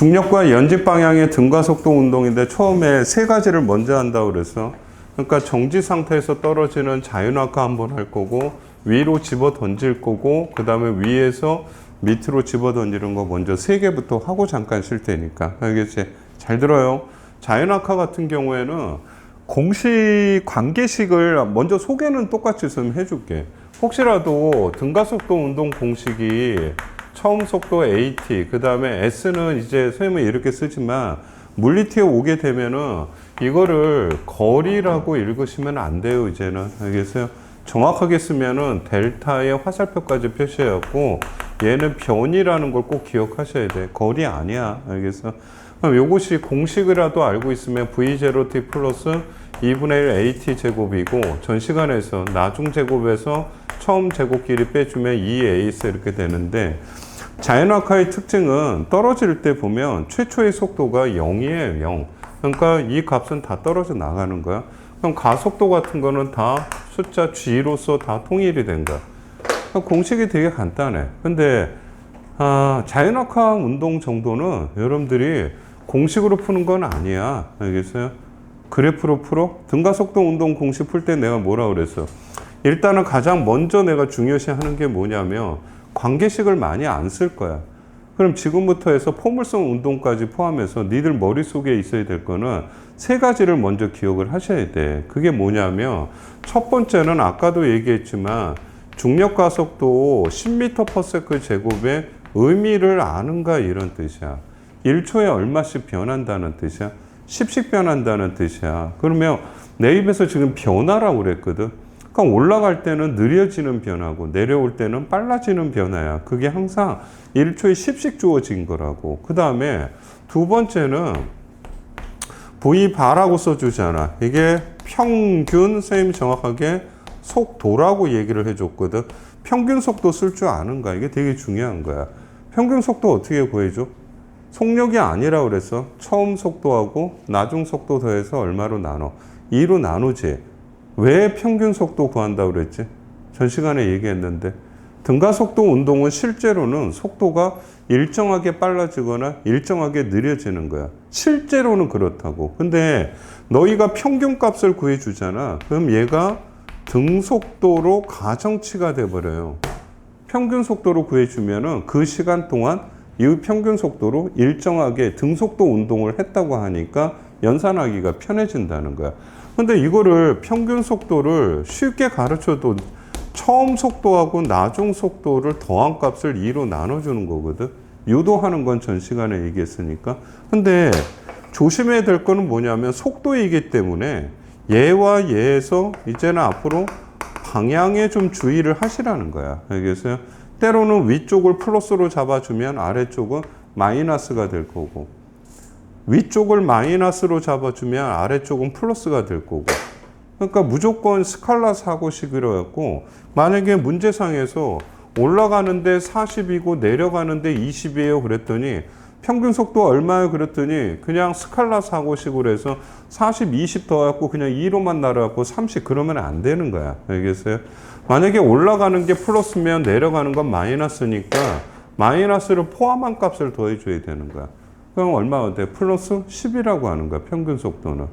중력과 연직 방향의 등가 속도 운동인데 처음에 세 가지를 먼저 한다고 그래서 그러니까 정지 상태에서 떨어지는 자유낙하 한번 할 거고 위로 집어 던질 거고 그 다음에 위에서 밑으로 집어 던지는 거 먼저 세 개부터 하고 잠깐 쉴 테니까 알겠지? 잘 들어요. 자유낙하 같은 경우에는 공식 관계식을 먼저 소개는 똑같이 좀 해줄게. 혹시라도 등가속도 운동 공식이 처음 속도 AT, 그 다음에 S는 이제 선생님은 이렇게 쓰지만 물리티에 오게 되면은 이거를 거리라고 읽으시면 안 돼요, 이제는. 알겠어요? 정확하게 쓰면은 델타의 화살표까지 표시해갖고 얘는 변이라는 걸 꼭 기억하셔야 돼. 거리 아니야. 알겠어? 그럼 요것이 공식이라도 알고 있으면 V0t 플러스 2분의 1 AT 제곱이고 전 시간에서 나중 제곱에서 처음 제곱 길이 빼주면 2AS 이렇게 되는데 자연낙하의 특징은 떨어질 때 보면 최초의 속도가 0이에요. 0. 그러니까 이 값은 다 떨어져 나가는 거야. 그럼 가속도 같은 거는 다 숫자 G로서 다 통일이 된 거야. 공식이 되게 간단해. 근데 자연낙하 운동 정도는 여러분들이 공식으로 푸는 건 아니야. 알겠어요? 그래프로 풀어? 등가속도 운동 공식 풀 때 내가 뭐라 그랬어? 일단은 가장 먼저 내가 중요시 하는 게 뭐냐면 관계식을 많이 안 쓸 거야. 그럼 지금부터 해서 포물선 운동까지 포함해서 니들 머릿속에 있어야 될 거는 세 가지를 먼저 기억을 하셔야 돼. 그게 뭐냐면 첫 번째는 아까도 얘기했지만 중력 가속도 10m/s 제곱의 의미를 아는가 이런 뜻이야. 1초에 얼마씩 변한다는 뜻이야. 10씩 변한다는 뜻이야. 그러면 내 입에서 지금 변화라고 그랬거든. 그러니까 올라갈 때는 느려지는 변화고 내려올 때는 빨라지는 변화야. 그게 항상 1초에 10씩 주어진 거라고. 그 다음에 두 번째는 V바라고 써주잖아. 이게 평균, 선생님이 정확하게 속도라고 얘기를 해줬거든. 평균 속도 쓸 줄 아는가? 이게 되게 중요한 거야. 평균 속도 어떻게 구해줘? 속력이 아니라 그랬어. 처음 속도하고 나중 속도 더해서 얼마로 나눠? 2로 나누지. 왜 평균 속도 구한다고 그랬지? 전 시간에 얘기했는데 등가속도 운동은 실제로는 속도가 일정하게 빨라지거나 일정하게 느려지는 거야. 실제로는 그렇다고. 근데 너희가 평균 값을 구해주잖아. 그럼 얘가 등속도로 가정치가 돼버려요. 평균 속도로 구해주면은 그 시간 동안 이 평균 속도로 일정하게 등속도 운동을 했다고 하니까 연산하기가 편해진다는 거야. 근데 이거를 평균 속도를 쉽게 가르쳐도 처음 속도하고 나중 속도를 더한 값을 2로 나눠주는 거거든. 유도하는 건 전 시간에 얘기했으니까. 근데 조심해야 될 거는 뭐냐면 속도이기 때문에 얘와 얘에서 이제는 앞으로 방향에 좀 주의를 하시라는 거야. 알겠어요? 때로는 위쪽을 플러스로 잡아주면 아래쪽은 마이너스가 될 거고 위쪽을 마이너스로 잡아주면 아래쪽은 플러스가 될 거고 그러니까 무조건 스칼라 사고식이라 했고 만약에 문제상에서 올라가는데 40이고 내려가는데 20이에요 그랬더니 평균 속도 얼마예요 그랬더니 그냥 스칼라 사고식으로 해서 40, 20 더해갖고 그냥 2로만 날아갖고 30 그러면 안 되는 거야. 알겠어요? 만약에 올라가는 게 플러스면 내려가는 건 마이너스니까 마이너스를 포함한 값을 더해줘야 되는 거야. 그럼 얼마가 돼? 플러스 10이라고 하는 거야. 평균 속도는.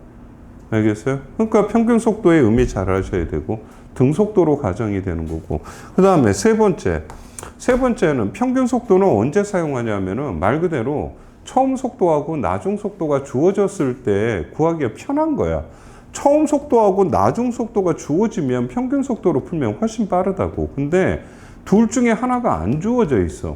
알겠어요? 그러니까 평균 속도의 의미 잘 아셔야 되고 등속도로 가정이 되는 거고 그 다음에 세 번째는 평균 속도는 언제 사용하냐면은 말 그대로 처음 속도하고 나중 속도가 주어졌을 때 구하기가 편한 거야. 처음 속도하고 나중 속도가 주어지면 평균 속도로 풀면 훨씬 빠르다고. 근데 둘 중에 하나가 안 주어져 있어.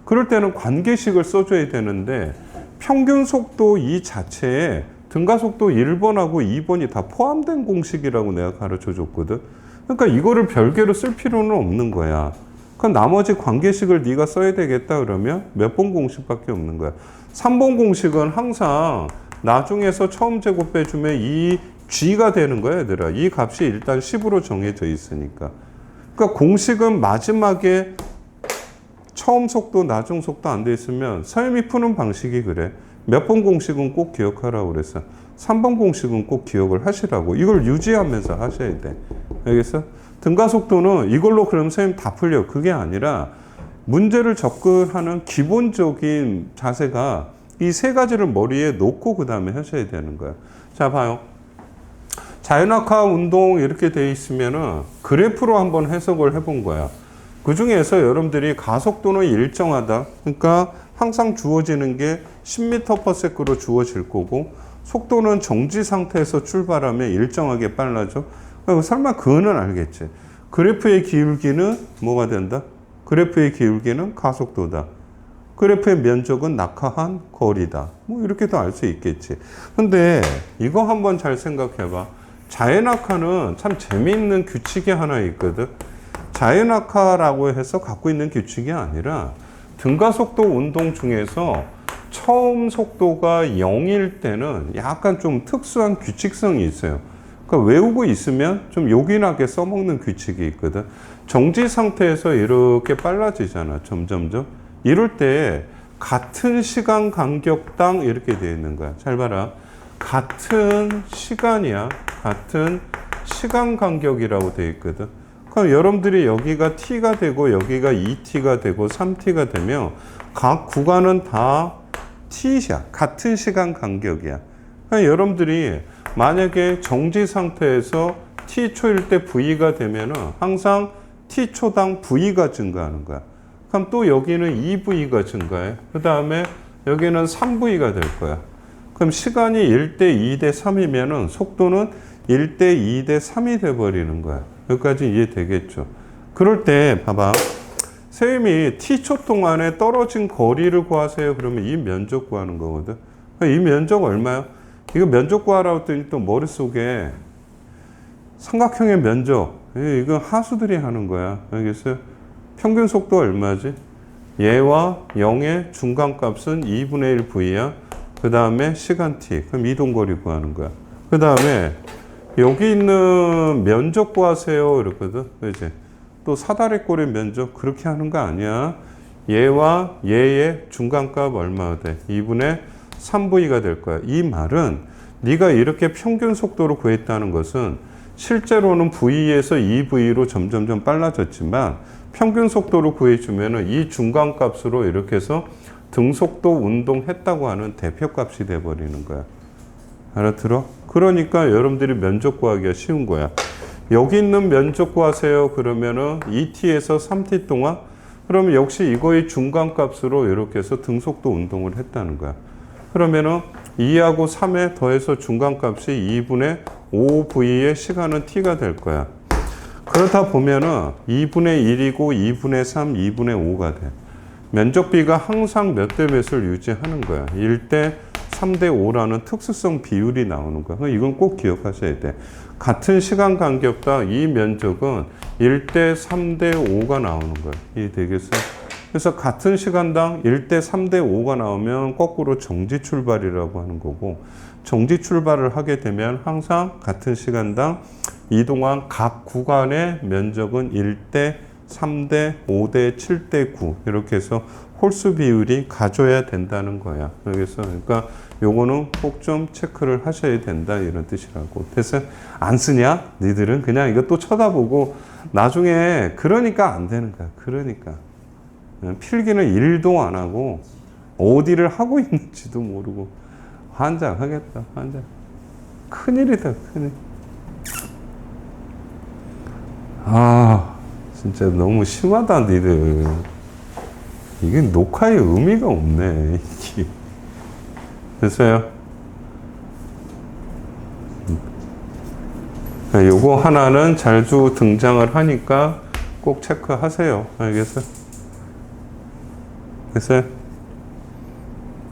그럴 때는 관계식을 써줘야 되는데 평균 속도 이 자체에 등가속도 1번하고 2번이 다 포함된 공식이라고 내가 가르쳐 줬거든. 그러니까 이거를 별개로 쓸 필요는 없는 거야. 그럼 나머지 관계식을 네가 써야 되겠다 그러면 몇 번 공식밖에 없는 거야. 3번 공식은 항상 나중에서 처음 제곱 빼주면 이 G가 되는 거야 얘들아. 이 값이 일단 10으로 정해져 있으니까. 그러니까 공식은 마지막에 처음 속도 나중 속도 안 돼 있으면 선생님이 푸는 방식이 그래. 몇 번 공식은 꼭 기억하라고 그랬어. 3번 공식은 꼭 기억을 하시라고. 이걸 유지하면서 하셔야 돼. 알겠어? 등가속도는 이걸로 그럼 선생님 다 풀려. 그게 아니라 문제를 접근하는 기본적인 자세가 이 세 가지를 머리에 놓고 그 다음에 하셔야 되는 거야. 자, 봐요. 자연학화 운동 이렇게 돼 있으면은 그래프로 한번 해석을 해본 거야. 그 중에서 여러분들이 가속도는 일정하다. 그러니까 항상 주어지는 게 10m/s로 주어질 거고, 속도는 정지 상태에서 출발하면 일정하게 빨라져. 설마 그거는 알겠지. 그래프의 기울기는 뭐가 된다? 그래프의 기울기는 가속도다. 그래프의 면적은 낙하한 거리다. 뭐 이렇게도 알 수 있겠지. 근데 이거 한번 잘 생각해봐. 자연학화는 참 재미있는 규칙이 하나 있거든. 자연학화라고 해서 갖고 있는 규칙이 아니라 등가속도 운동 중에서 처음 속도가 0일 때는 약간 좀 특수한 규칙성이 있어요. 그러니까 외우고 있으면 좀 요긴하게 써먹는 규칙이 있거든. 정지 상태에서 이렇게 빨라지잖아, 점점점. 이럴 때 같은 시간 간격당 이렇게 되어 있는 거야. 잘 봐라. 같은 시간이야. 같은 시간 간격이라고 되어 있거든. 그럼 여러분들이 여기가 t가 되고 여기가 2t가 되고 3t가 되면 각 구간은 다 t야. 같은 시간 간격이야. 그러니까 여러분들이 만약에 정지 상태에서 t초일 때 v가 되면은 항상 t초당 v가 증가하는 거야. 그럼 또 여기는 2v가 증가해. 그 다음에 여기는 3v가 될 거야. 그럼 시간이 1대 2대 3이면은 속도는 1대 2대 3이 돼버리는 거야. 여기까지 이해되겠죠? 그럴 때 봐봐. 선생님이 t초 동안에 떨어진 거리를 구하세요. 그러면 이 면적 구하는 거거든. 이 면적 얼마야? 이거 면적 구하라고 했더니 또 머릿속에 삼각형의 면적. 이거 하수들이 하는 거야. 알겠어요? 평균 속도 얼마지? 얘와 0의 중간값은 2분의 1 v야. 그 다음에 시간 t. 그럼 이동거리 구하는 거야. 그 다음에 여기 있는 면적 구하세요. 이렇거든. 그지? 또 사다리꼴의 면적 그렇게 하는 거 아니야. 얘와 얘의 중간값 얼마가 돼? 2분의 3v가 될 거야. 이 말은 네가 이렇게 평균 속도로 구했다는 것은 실제로는 v에서 2v로 점점점 빨라졌지만 평균 속도로 구해주면은 이 중간값으로 이렇게 해서 등속도 운동했다고 하는 대표값이 돼버리는 거야. 알아들어? 그러니까 여러분들이 면적 구하기가 쉬운 거야. 여기 있는 면적 구하세요. 그러면은 2t에서 3t 동안 그러면 역시 이거의 중간값으로 이렇게 해서 등속도 운동을 했다는 거야. 그러면은 2하고 3에 더해서 중간값이 2분의 5v의 시간은 t가 될 거야. 그렇다 보면은 2분의 1이고 2분의 3, 2분의 5가 돼. 면적비가 항상 몇 대 몇을 유지하는 거야. 1대 3대 5라는 특수성 비율이 나오는 거야. 이건 꼭 기억하셔야 돼. 같은 시간 간격당 이 면적은 1대 3대 5가 나오는 거야. 이해되겠어요? 그래서 같은 시간당 1대 3대 5가 나오면 거꾸로 정지 출발이라고 하는 거고, 정지 출발을 하게 되면 항상 같은 시간당 이동한 각 구간의 면적은 1대 3대 5대 7대 9 이렇게 해서 홀수 비율이 가져야 된다는 거야. 알겠어? 그러니까 요거는 꼭 좀 체크를 하셔야 된다 이런 뜻이라고. 그래서 안 쓰냐? 니들은 그냥 이거 또 쳐다보고 나중에 그러니까 안 되는 거야. 그러니까 필기는 1도 안 하고 어디를 하고 있는지도 모르고 환장하겠다. 환장. 큰일이다. 큰일. 아 진짜 너무 심하다 니들. 이게 녹화의 의미가 없네. 됐어요? 요거 하나는 자주 등장을 하니까 꼭 체크하세요. 알겠어요? 됐어요?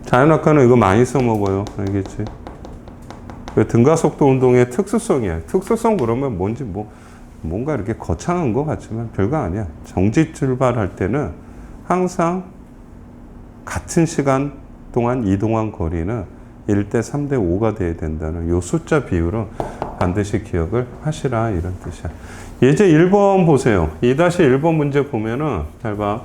자연학과는 이거 많이 써먹어요. 알겠지? 등가속도 운동의 특수성이야. 특수성 그러면 뭔지 뭔가 이렇게 거창한 것 같지만 별거 아니야. 정지 출발할 때는 항상 같은 시간 동안 이동한 거리는 1대 3대 5가 돼야 된다는 요 숫자 비율은 반드시 기억을 하시라 이런 뜻이야. 예제 1번 보세요. 2-1번 문제 보면은 잘 봐.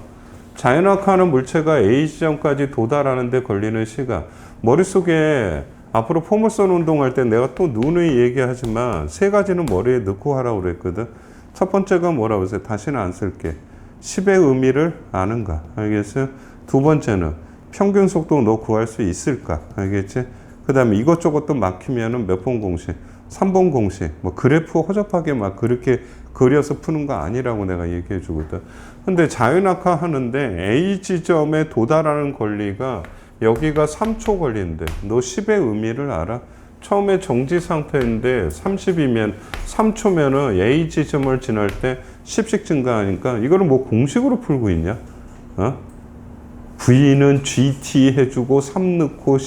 자연학화하는 물체가 A 지점까지 도달하는 데 걸리는 시간. 머릿속에 앞으로 포물선 운동할 때 내가 또 누누이 얘기하지만 세 가지는 머리에 넣고 하라고 그랬거든. 첫 번째가 뭐라고 했어요? 다시는 안 쓸게. 10의 의미를 아는가. 알겠어요? 두 번째는 평균 속도 너 구할 수 있을까? 알겠지? 그 다음에 이것저것 또 막히면은 몇 번 공식? 3번 공식. 뭐 그래프 허접하게 막 그렇게 그려서 푸는 거 아니라고 내가 얘기해 주거든. 근데 자연낙하 하는데 A 지점에 도달하는 거리가 여기가 3초 걸린대. 너 10의 의미를 알아? 처음에 정지 상태인데 30이면 3초면은 A 지점을 지날 때 10씩 증가하니까 이거를 뭐 공식으로 풀고 있냐? 어? V는 GT 해주고 3 넣고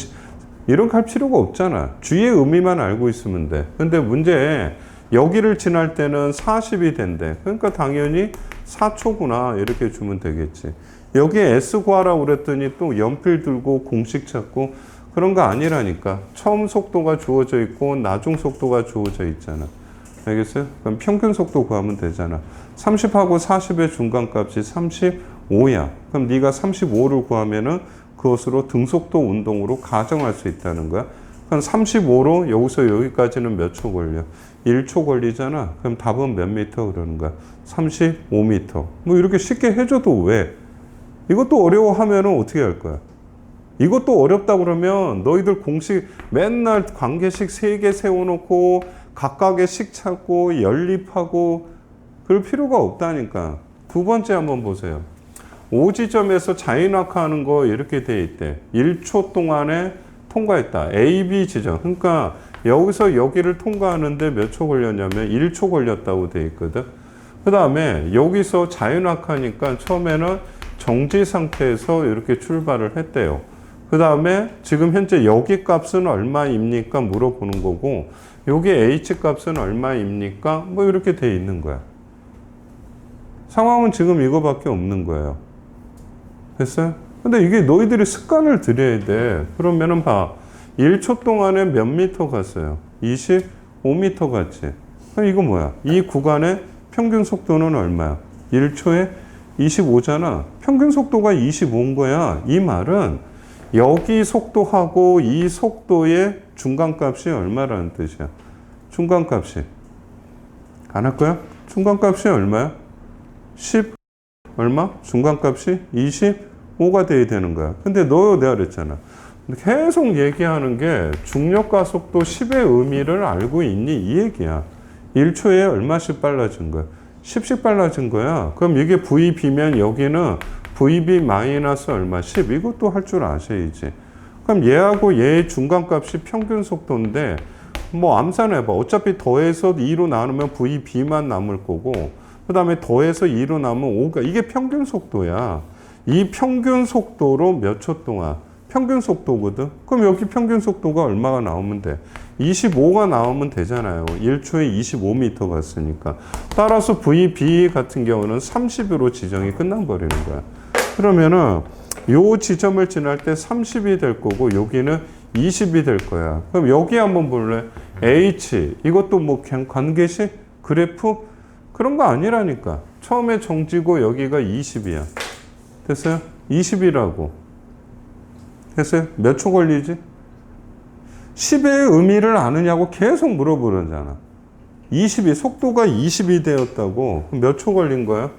이런 거 할 필요가 없잖아. G의 의미만 알고 있으면 돼. 근데 문제 여기를 지날 때는 40이 된대. 그러니까 당연히 4초구나 이렇게 주면 되겠지. 여기에 S 구하라고 그랬더니 또 연필 들고 공식 찾고 그런 거 아니라니까. 처음 속도가 주어져 있고 나중 속도가 주어져 있잖아. 알겠어요? 그럼 평균 속도 구하면 되잖아. 30하고 40의 중간값이 35야. 그럼 네가 35를 구하면은 그것으로 등속도 운동으로 가정할 수 있다는 거야. 그럼 35로 여기서 여기까지는 몇 초 걸려? 1초 걸리잖아. 그럼 답은 몇 미터 그러는 거야? 35미터. 뭐 이렇게 쉽게 해줘도 왜? 이것도 어려워하면은 어떻게 할 거야? 이것도 어렵다 그러면 너희들 공식 맨날 관계식 3개 세워놓고 각각의 식 찾고 연립하고 그럴 필요가 없다니까. 두 번째 한번 보세요. O지점에서 자연낙하하는 거 이렇게 돼 있대. 1초 동안에 통과했다. A, B 지점. 그러니까 여기서 여기를 통과하는데 몇 초 걸렸냐면 1초 걸렸다고 돼 있거든. 그 다음에 여기서 자연낙하니까 처음에는 정지 상태에서 이렇게 출발을 했대요. 그 다음에 지금 현재 여기 값은 얼마입니까? 물어보는 거고 여기 H 값은 얼마입니까? 뭐 이렇게 돼 있는 거야. 상황은 지금 이거밖에 없는 거예요. 됐어요? 근데 이게 너희들이 습관을 들여야 돼. 그러면은 봐. 1초 동안에 몇 미터 갔어요? 25미터 갔지. 그럼 이거 뭐야? 이 구간의 평균 속도는 얼마야? 1초에 25잖아. 평균 속도가 25인 거야. 이 말은 여기 속도하고 이 속도의 중간값이 얼마라는 뜻이야? 중간값이. 안 할 거야? 중간값이 얼마야? 10 얼마? 중간값이 25가 돼야 되는 거야. 근데 내가 그랬잖아. 계속 얘기하는 게 중력가속도 10의 의미를 알고 있니? 이 얘기야. 1초에 얼마씩 빨라진 거야? 10씩 빨라진 거야. 그럼 이게 VB면 여기는 VB 마이너스 얼마? 10. 이것도 할 줄 아셔야지. 그럼 얘하고 얘의 중간값이 평균 속도인데 뭐 암산해봐. 어차피 더해서 2로 나누면 VB만 남을 거고 그 다음에 더해서 2로 나누면 5가 이게 평균 속도야. 이 평균 속도로 몇 초 동안 평균 속도거든. 그럼 여기 평균 속도가 얼마가 나오면 돼? 25가 나오면 되잖아요. 1초에 25m 갔으니까. 따라서 VB 같은 경우는 30으로 지정이 끝나버리는 거야. 그러면은 요 지점을 지날 때 30이 될 거고 여기는 20이 될 거야. 그럼 여기 한번 볼래? H 이것도 뭐 그냥 관계식 그래프 그런 거 아니라니까. 처음에 정지고 여기가 20이야. 됐어요? 20이라고. 됐어요? 몇 초 걸리지? 10의 의미를 아느냐고 계속 물어보잖아. 20이 속도가 20이 되었다고. 몇 초 걸린 거야?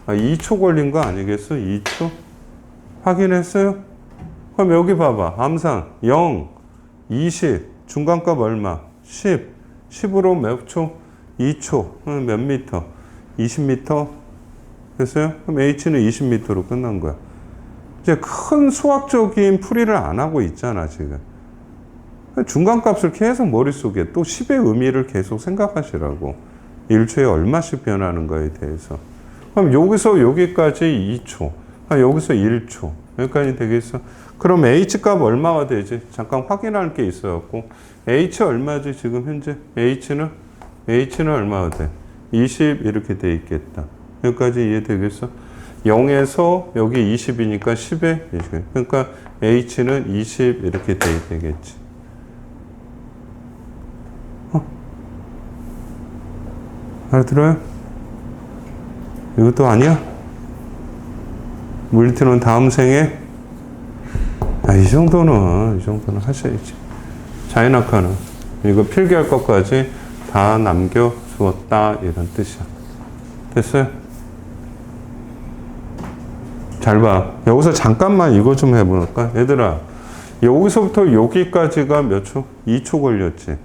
2초 걸린 거 아니겠어? 2초? 확인했어요? 그럼 여기 봐봐. 암산 0, 20, 중간값 얼마? 10. 10으로 몇 초? 2초. 몇 미터? 20미터? 됐어요? 그럼 H는 20미터로 끝난 거야. 이제 큰 수학적인 풀이를 안 하고 있잖아, 지금. 중간값을 계속 머릿속에 또 10의 의미를 계속 생각하시라고. 1초에 얼마씩 변하는 거에 대해서. 그럼 여기서 여기까지 2초. 여기서 1초. 여기까지 되겠어? 그럼 H 값 얼마가 되지? 잠깐 확인할 게 있어갖고. H 얼마지, 지금 현재? H는 얼마가 돼? 20 이렇게 돼 있겠다. 여기까지 이해되겠어? 0에서 여기 20이니까 10에 20. 그러니까 H는 20 이렇게 돼야 되겠지. 알아들어요? 이것도 아니야? 물리트는 다음 생에? 이 정도는 하셔야지. 자연낙하는. 이거 필기할 것까지 다 남겨주었다. 이런 뜻이야. 됐어요? 잘 봐. 여기서 잠깐만 이거 좀 해볼까? 얘들아, 여기서부터 여기까지가 몇 초? 2초 걸렸지.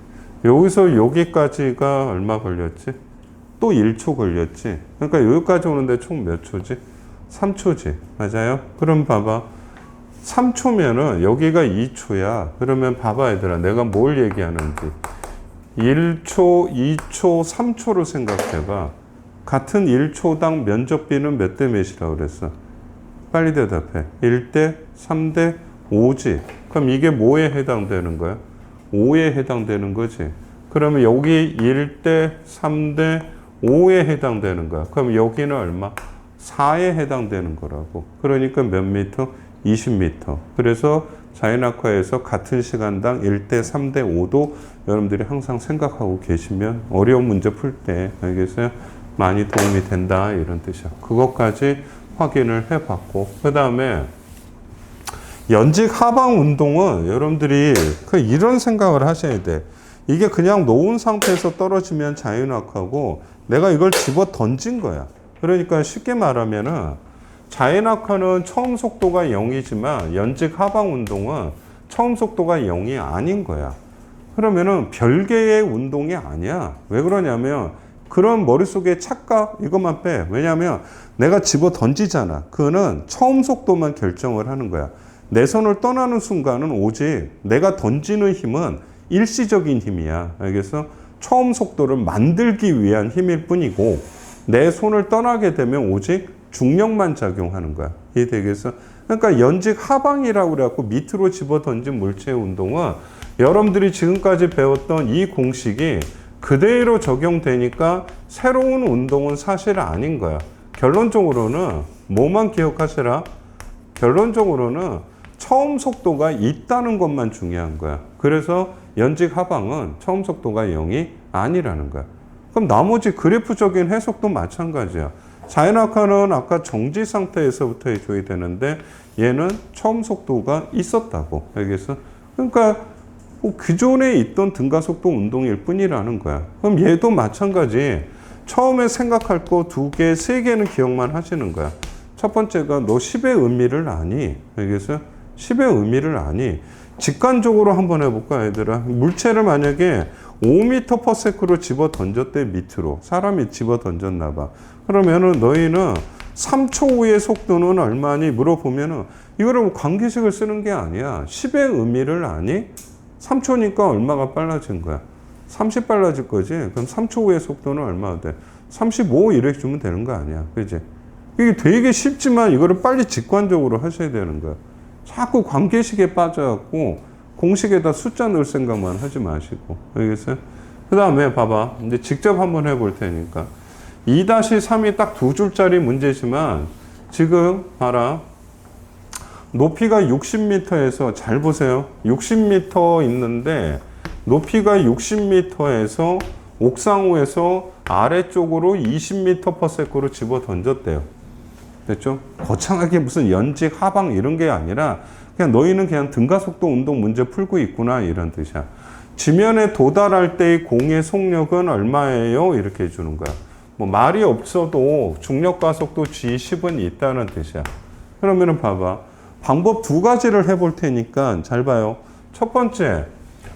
여기서 여기까지가 얼마 걸렸지? 또 1초 걸렸지. 그러니까 여기까지 오는데 총 몇 초지? 3초지. 맞아요? 그럼 봐봐. 3초면은 여기가 2초야. 그러면 봐봐 얘들아. 내가 뭘 얘기하는지. 1초, 2초, 3초로 생각해봐. 같은 1초당 면적비는 몇 대 몇이라고 그랬어? 빨리 대답해. 1대, 3대, 5지. 그럼 이게 뭐에 해당되는 거야? 5에 해당되는 거지. 그러면 여기 1대, 3대, 5에 해당되는 거야. 그럼 여기는 얼마? 4에 해당되는 거라고. 그러니까 몇 미터? 20m. 그래서 자연학과에서 같은 시간당 1대 3대 5도 여러분들이 항상 생각하고 계시면 어려운 문제 풀 때 알겠어요? 많이 도움이 된다 이런 뜻이야. 그것까지 확인을 해봤고 그 다음에 연직 하방 운동은 여러분들이 이런 생각을 하셔야 돼. 이게 그냥 놓은 상태에서 떨어지면 자연학하고 내가 이걸 집어 던진 거야. 그러니까 쉽게 말하면은 자연학화는 처음 속도가 0이지만 연직 하방 운동은 처음 속도가 0이 아닌 거야. 그러면은 별개의 운동이 아니야. 왜 그러냐면 그런 머릿속에 착각 이것만 빼. 왜냐면 내가 집어 던지잖아. 그거는 처음 속도만 결정을 하는 거야. 내 손을 떠나는 순간은 오직 내가 던지는 힘은 일시적인 힘이야. 알겠어? 처음 속도를 만들기 위한 힘일 뿐이고 내 손을 떠나게 되면 오직 중력만 작용하는 거야. 이해되겠어? 그러니까 연직 하방이라고 그래갖고 밑으로 집어 던진 물체의 운동은 여러분들이 지금까지 배웠던 이 공식이 그대로 적용되니까 새로운 운동은 사실 아닌 거야. 결론적으로는 뭐만 기억하시라? 결론적으로는 처음 속도가 있다는 것만 중요한 거야. 그래서 연직 하방은 처음 속도가 0이 아니라는 거야. 그럼 나머지 그래프적인 해석도 마찬가지야. 자연학화는 아까 정지 상태에서부터 해줘야 되는데 얘는 처음 속도가 있었다고. 알겠어? 그러니까 뭐 기존에 있던 등가속도 운동일 뿐이라는 거야. 그럼 얘도 마찬가지. 처음에 생각할 거 2개, 3개는 기억만 하시는 거야. 첫 번째가 너 10의 의미를 아니? 알겠어요? 10의 의미를 아니? 직관적으로 한번 해볼까 얘들아? 물체를 만약에 5m/s로 집어 던졌대 밑으로. 사람이 집어 던졌나 봐. 그러면은 너희는 3초 후의 속도는 얼마니? 물어보면은 이거를 관계식을 쓰는 게 아니야. 10의 의미를 아니? 3초니까 얼마가 빨라진 거야? 30 빨라질 거지? 그럼 3초 후의 속도는 얼마가 돼? 35 이렇게 주면 되는 거 아니야. 그지? 이게 되게 쉽지만 이거를 빨리 직관적으로 하셔야 되는 거야. 자꾸 관계식에 빠져갖고 공식에다 숫자 넣을 생각만 하지 마시고. 알겠어요? 그 다음에 봐봐. 이제 직접 한번 해볼 테니까. 2-3이 딱 2줄짜리 문제지만 지금 봐라. 높이가 60m에서 잘 보세요. 60m 있는데 높이가 60m에서 옥상호에서 아래쪽으로 20m/s로 집어 던졌대요. 됐죠? 거창하게 무슨 연직 하방 이런 게 아니라 그냥 너희는 그냥 등가속도 운동 문제 풀고 있구나 이런 뜻이야. 지면에 도달할 때의 공의 속력은 얼마예요? 이렇게 해주는 거야. 뭐 말이 없어도 중력가속도 G10은 있다는 뜻이야. 그러면은 봐봐. 방법 2가지를 해볼 테니까 잘 봐요. 첫 번째,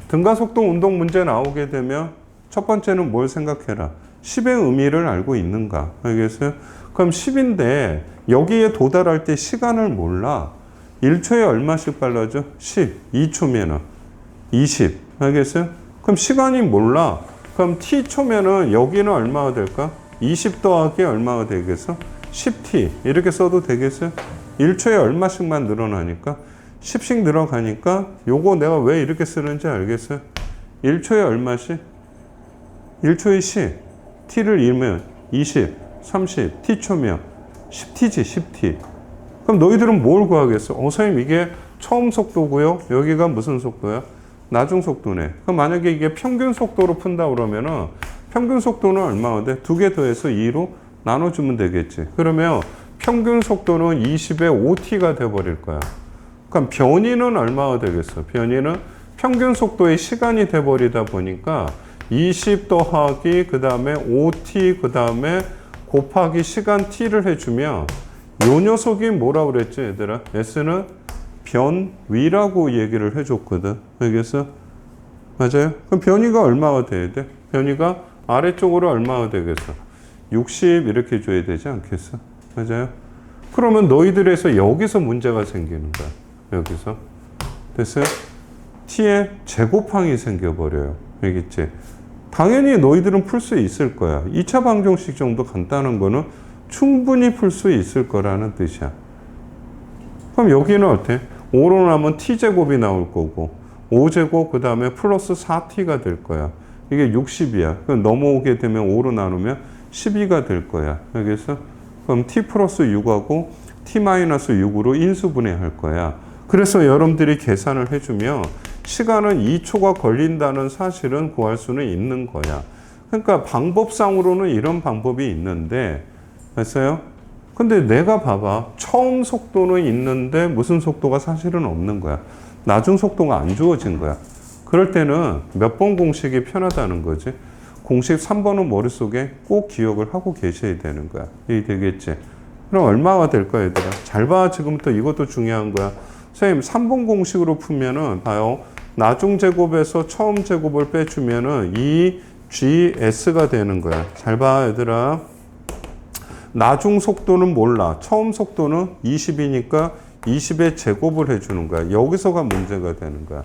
등가속도 운동 문제 나오게 되면 첫 번째는 뭘 생각해라. 10의 의미를 알고 있는가? 알겠어요? 그럼 10인데 여기에 도달할 때 시간을 몰라. 1초에 얼마씩 빨라져? 10. 2초면은 20. 알겠어요? 그럼 시간이 몰라. 그럼 t초면은 여기는 얼마가 될까? 20 더하기 얼마가 되겠어? 10t. 이렇게 써도 되겠어요? 1초에 얼마씩만 늘어나니까 10씩 늘어가니까 요거 내가 왜 이렇게 쓰는지 알겠어요? 1초에 얼마씩? 1초에 10. t를 잃으면 20, 30, t초면 10t지 10t. 그럼 너희들은 뭘 구하겠어? 선생님 이게 처음 속도고요. 여기가 무슨 속도야? 나중 속도네. 그럼 만약에 이게 평균 속도로 푼다 그러면은 평균 속도는 얼마가 돼? 2개 더해서 2로 나눠주면 되겠지. 그러면 평균 속도는 20의 5t가 돼버릴 거야. 그럼 변이는 얼마가 되겠어? 변이는 평균 속도의 시간이 돼버리다 보니까 20 더하기 그 다음에 5t 그 다음에 곱하기 시간 t를 해주면 요 녀석이 뭐라 그랬지 얘들아? S는 변위라고 얘기를 해줬거든. 알겠어? 맞아요? 그럼 변위가 얼마가 돼야 돼? 변위가 아래쪽으로 얼마가 되겠어? 60 이렇게 줘야 되지 않겠어? 맞아요? 그러면 너희들에서 여기서 문제가 생기는 거야. 여기서. 됐어요? t의 제곱항이 생겨버려요. 알겠지? 당연히 너희들은 풀 수 있을 거야. 2차 방정식 정도 간단한 거는 충분히 풀 수 있을 거라는 뜻이야. 그럼 여기는 어때? 5로 나면 t제곱이 나올 거고 5제곱 그 다음에 플러스 4t가 될 거야. 이게 60이야. 그럼 넘어오게 되면 5로 나누면 12가 될 거야. 알겠어? 그럼 t 플러스 6하고 t 마이너스 6으로 인수분해할 거야. 그래서 여러분들이 계산을 해주면 시간은 2초가 걸린다는 사실은 구할 수는 있는 거야. 그러니까 방법상으로는 이런 방법이 있는데, 됐어요? 근데 내가 봐봐. 처음 속도는 있는데 무슨 속도가 사실은 없는 거야. 나중 속도가 안 주어진 거야. 그럴 때는 몇 번 공식이 편하다는 거지. 공식 3번은 머릿속에 꼭 기억을 하고 계셔야 되는 거야. 이해 되겠지? 그럼 얼마가 될까 얘들아? 잘 봐. 지금부터 이것도 중요한 거야. 선생님 3번 공식으로 풀면은 봐요. 나중 제곱에서 처음 제곱을 빼주면은 2GS가 되는 거야. 잘 봐 얘들아. 나중 속도는 몰라. 처음 속도는 20이니까 20의 제곱을 해주는 거야. 여기서가 문제가 되는 거야.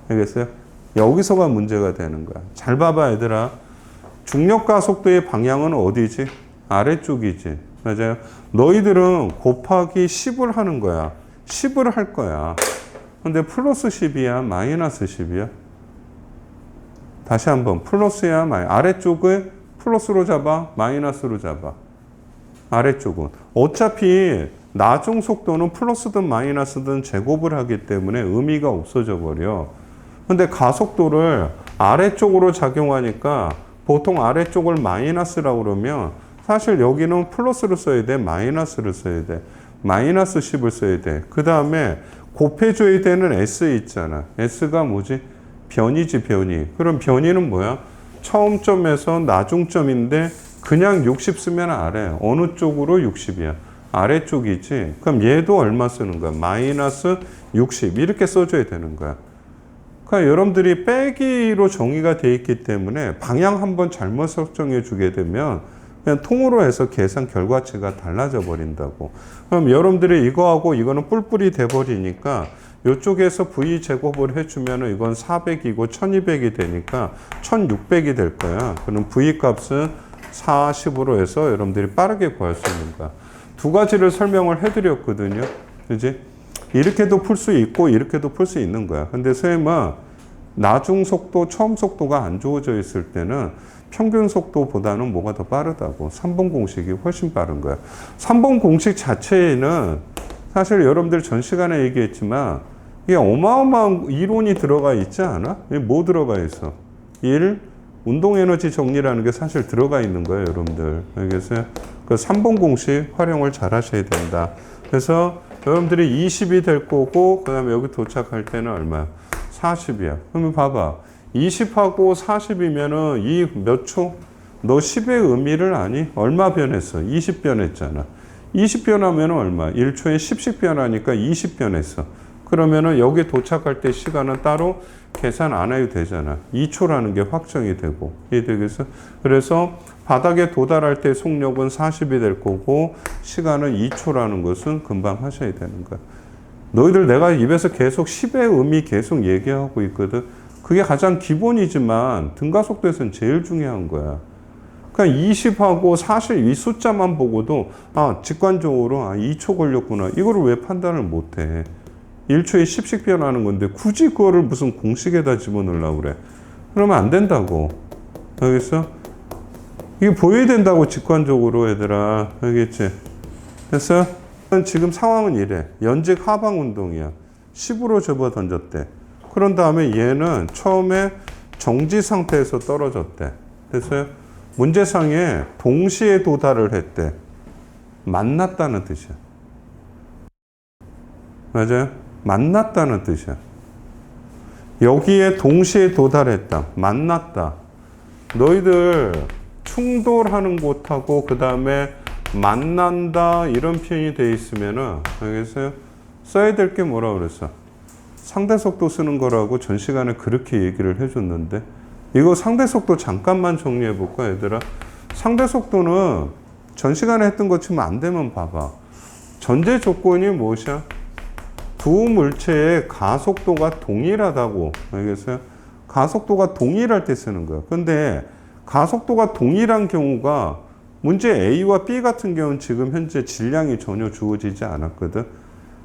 알겠어요? 여기서가 문제가 되는 거야. 잘 봐봐 얘들아. 중력가 속도의 방향은 어디지? 아래쪽이지. 맞아요? 너희들은 곱하기 10을 하는 거야. 10을 할 거야. 근데 플러스 10이야? 마이너스 10이야? 다시 한번. 플러스야? 아래쪽을 플러스로 잡아? 마이너스로 잡아? 아래쪽은. 어차피 나중 속도는 플러스든 마이너스든 제곱을 하기 때문에 의미가 없어져 버려. 근데 가속도를 아래쪽으로 작용하니까 보통 아래쪽을 마이너스라고 그러면 사실 여기는 플러스를 써야 돼? 마이너스를 써야 돼? 마이너스 10을 써야 돼. 그 다음에 곱해줘야 되는 S 있잖아. S가 뭐지? 변이지, 변이. 그럼 변이는 뭐야? 처음 점에서 나중 점인데 그냥 60 쓰면 아래. 어느 쪽으로 60이야? 아래쪽이지. 그럼 얘도 얼마 쓰는 거야? 마이너스 60. 이렇게 써줘야 되는 거야. 그러니까 여러분들이 빼기로 정의가 돼 있기 때문에 방향 한번 잘못 설정해 주게 되면 그냥 통으로 해서 계산 결과치가 달라져 버린다고. 그럼 여러분들이 이거하고 이거는 뿔뿔이 돼 버리니까 이쪽에서 v 제곱을 해주면은 이건 400이고 1200이 되니까 1600이 될 거야. 그럼 v 값은 40으로 해서 여러분들이 빠르게 구할 수 있는 거야. 두 가지를 설명을 해드렸거든요. 그지? 이렇게도 풀 수 있고 이렇게도 풀 수 있는 거야. 근데 선생님은 나중 속도, 처음 속도가 안 주어져 있을 때는 평균 속도보다는 뭐가 더 빠르다고. 3번 공식이 훨씬 빠른 거야. 3번 공식 자체에는 사실 여러분들 전 시간에 얘기했지만 이게 어마어마한 이론이 들어가 있지 않아? 뭐 들어가 있어? 1. 운동에너지 정리라는 게 사실 들어가 있는 거예요, 여러분들. 알겠어요? 그 3번 공식 활용을 잘 하셔야 된다. 그래서 여러분들이 20이 될 거고, 그 다음에 여기 도착할 때는 얼마야? 40이야. 그러면 봐봐. 20하고 40이면은 이 몇 초? 너 10의 의미를 아니? 얼마 변했어? 20 변했잖아. 20 변하면 얼마? 1초에 10씩 변하니까 20 변했어. 그러면은 여기 도착할 때 시간은 따로 계산 안 해도 되잖아. 2초라는 게 확정이 되고. 이해되겠어? 그래서 바닥에 도달할 때 속력은 40이 될 거고 시간은 2초라는 것은 금방 하셔야 되는 거야. 너희들 내가 입에서 계속 10의 의미 계속 얘기하고 있거든. 그게 가장 기본이지만 등가속도에서는 제일 중요한 거야. 그러니까 20하고 40 이 숫자만 보고도 직관적으로 2초 걸렸구나. 이거를 왜 판단을 못해? 1초에 10씩 변하는 건데 굳이 그거를 무슨 공식에다 집어넣으려고 그래. 그러면 안 된다고. 알겠어? 이게 보여야 된다고 직관적으로 얘들아. 알겠지? 됐어? 지금 상황은 이래. 연직 하방 운동이야. 10으로 접어 던졌대. 그런 다음에 얘는 처음에 정지 상태에서 떨어졌대. 됐어요? 문제상에 동시에 도달을 했대. 만났다는 뜻이야. 맞아요? 만났다는 뜻이야. 여기에 동시에 도달했다. 만났다. 너희들 충돌하는 곳하고 그 다음에 만난다 이런 표현이 돼 있으면은 알겠어요? 써야 될 게 뭐라 그랬어? 상대 속도 쓰는 거라고 전 시간에 그렇게 얘기를 해줬는데 이거 상대 속도 잠깐만 정리해 볼까 얘들아? 상대 속도는 전 시간에 했던 것처럼 안 되면 봐봐. 전제 조건이 무엇이야? 두 물체의 가속도가 동일하다고. 알겠어요? 가속도가 동일할 때 쓰는 거야. 근데 가속도가 동일한 경우가 문제 A와 B 같은 경우는 지금 현재 질량이 전혀 주어지지 않았거든.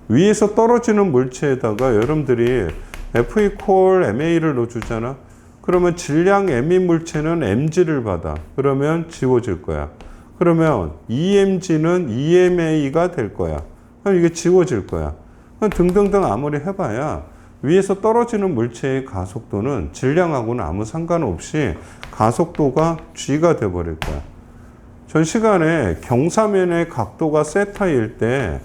위에서 떨어지는 물체에다가 여러분들이 F equal MA를 넣어주잖아. 그러면 질량 M인 물체는 mg를 받아. 그러면 지워질 거야. 그러면 EMG는 EMA가 될 거야. 그럼 이게 지워질 거야. 등등등 아무리 해봐야 위에서 떨어지는 물체의 가속도는 질량하고는 아무 상관없이 가속도가 G가 돼버릴 거야. 전 시간에 경사면의 각도가 세타일 때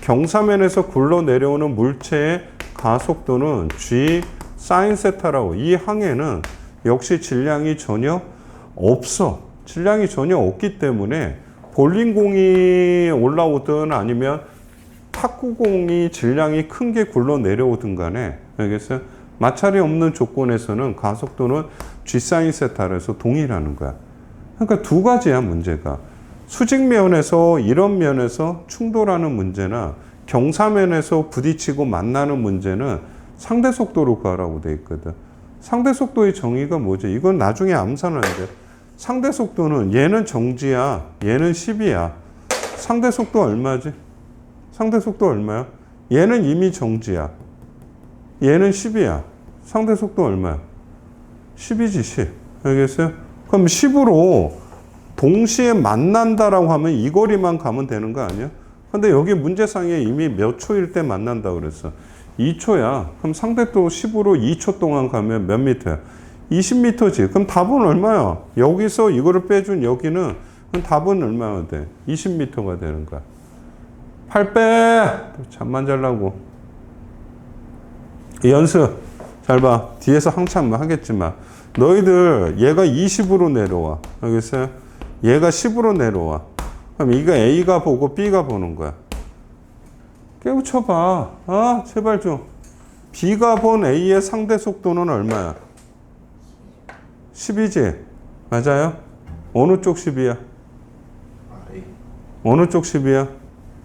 경사면에서 굴러 내려오는 물체의 가속도는 G 사인 세타라고. 이 항에는 역시 질량이 전혀 없어. 질량이 전혀 없기 때문에 볼링공이 올라오든 아니면 탁구공이 질량이 큰 게 굴러 내려오든 간에 알겠어요? 마찰이 없는 조건에서는 가속도는 G 사인 세타라서 동일하는 거야. 그러니까 두 가지야 문제가. 수직면에서 이런 면에서 충돌하는 문제나 경사면에서 부딪히고 만나는 문제는 상대 속도로 구하라고 돼 있거든. 상대 속도의 정의가 뭐지? 이건 나중에 암산하는데 상대 속도는 얘는 정지야, 얘는 10이야. 상대 속도 얼마지? 상대 속도 얼마야? 얘는 이미 정지야. 얘는 10이야. 상대 속도 얼마야? 10이지 10. 알겠어요? 그럼 10으로 동시에 만난다라고 하면 이 거리만 가면 되는 거 아니야? 근데 여기 문제상에 이미 몇 초일 때 만난다 그랬어. 2초야. 그럼 상대도 10으로 2초 동안 가면 몇 미터야? 20m지. 그럼 답은 얼마야? 여기서 이거를 빼준 여기는 그럼 답은 얼마나 돼? 20m가 되는 거야. 8 빼! 잠만 자려고. 연습. 잘 봐. 뒤에서 한참 하겠지만. 너희들 얘가 20으로 내려와. 알겠어요? 얘가 10으로 내려와. 그럼 이거 A가 보고 B가 보는 거야. 깨우쳐봐. 아, 제발 좀. B가 본 A의 상대 속도는 얼마야? 10이지? 맞아요? 어느 쪽 10이야? 어느 쪽 10이야?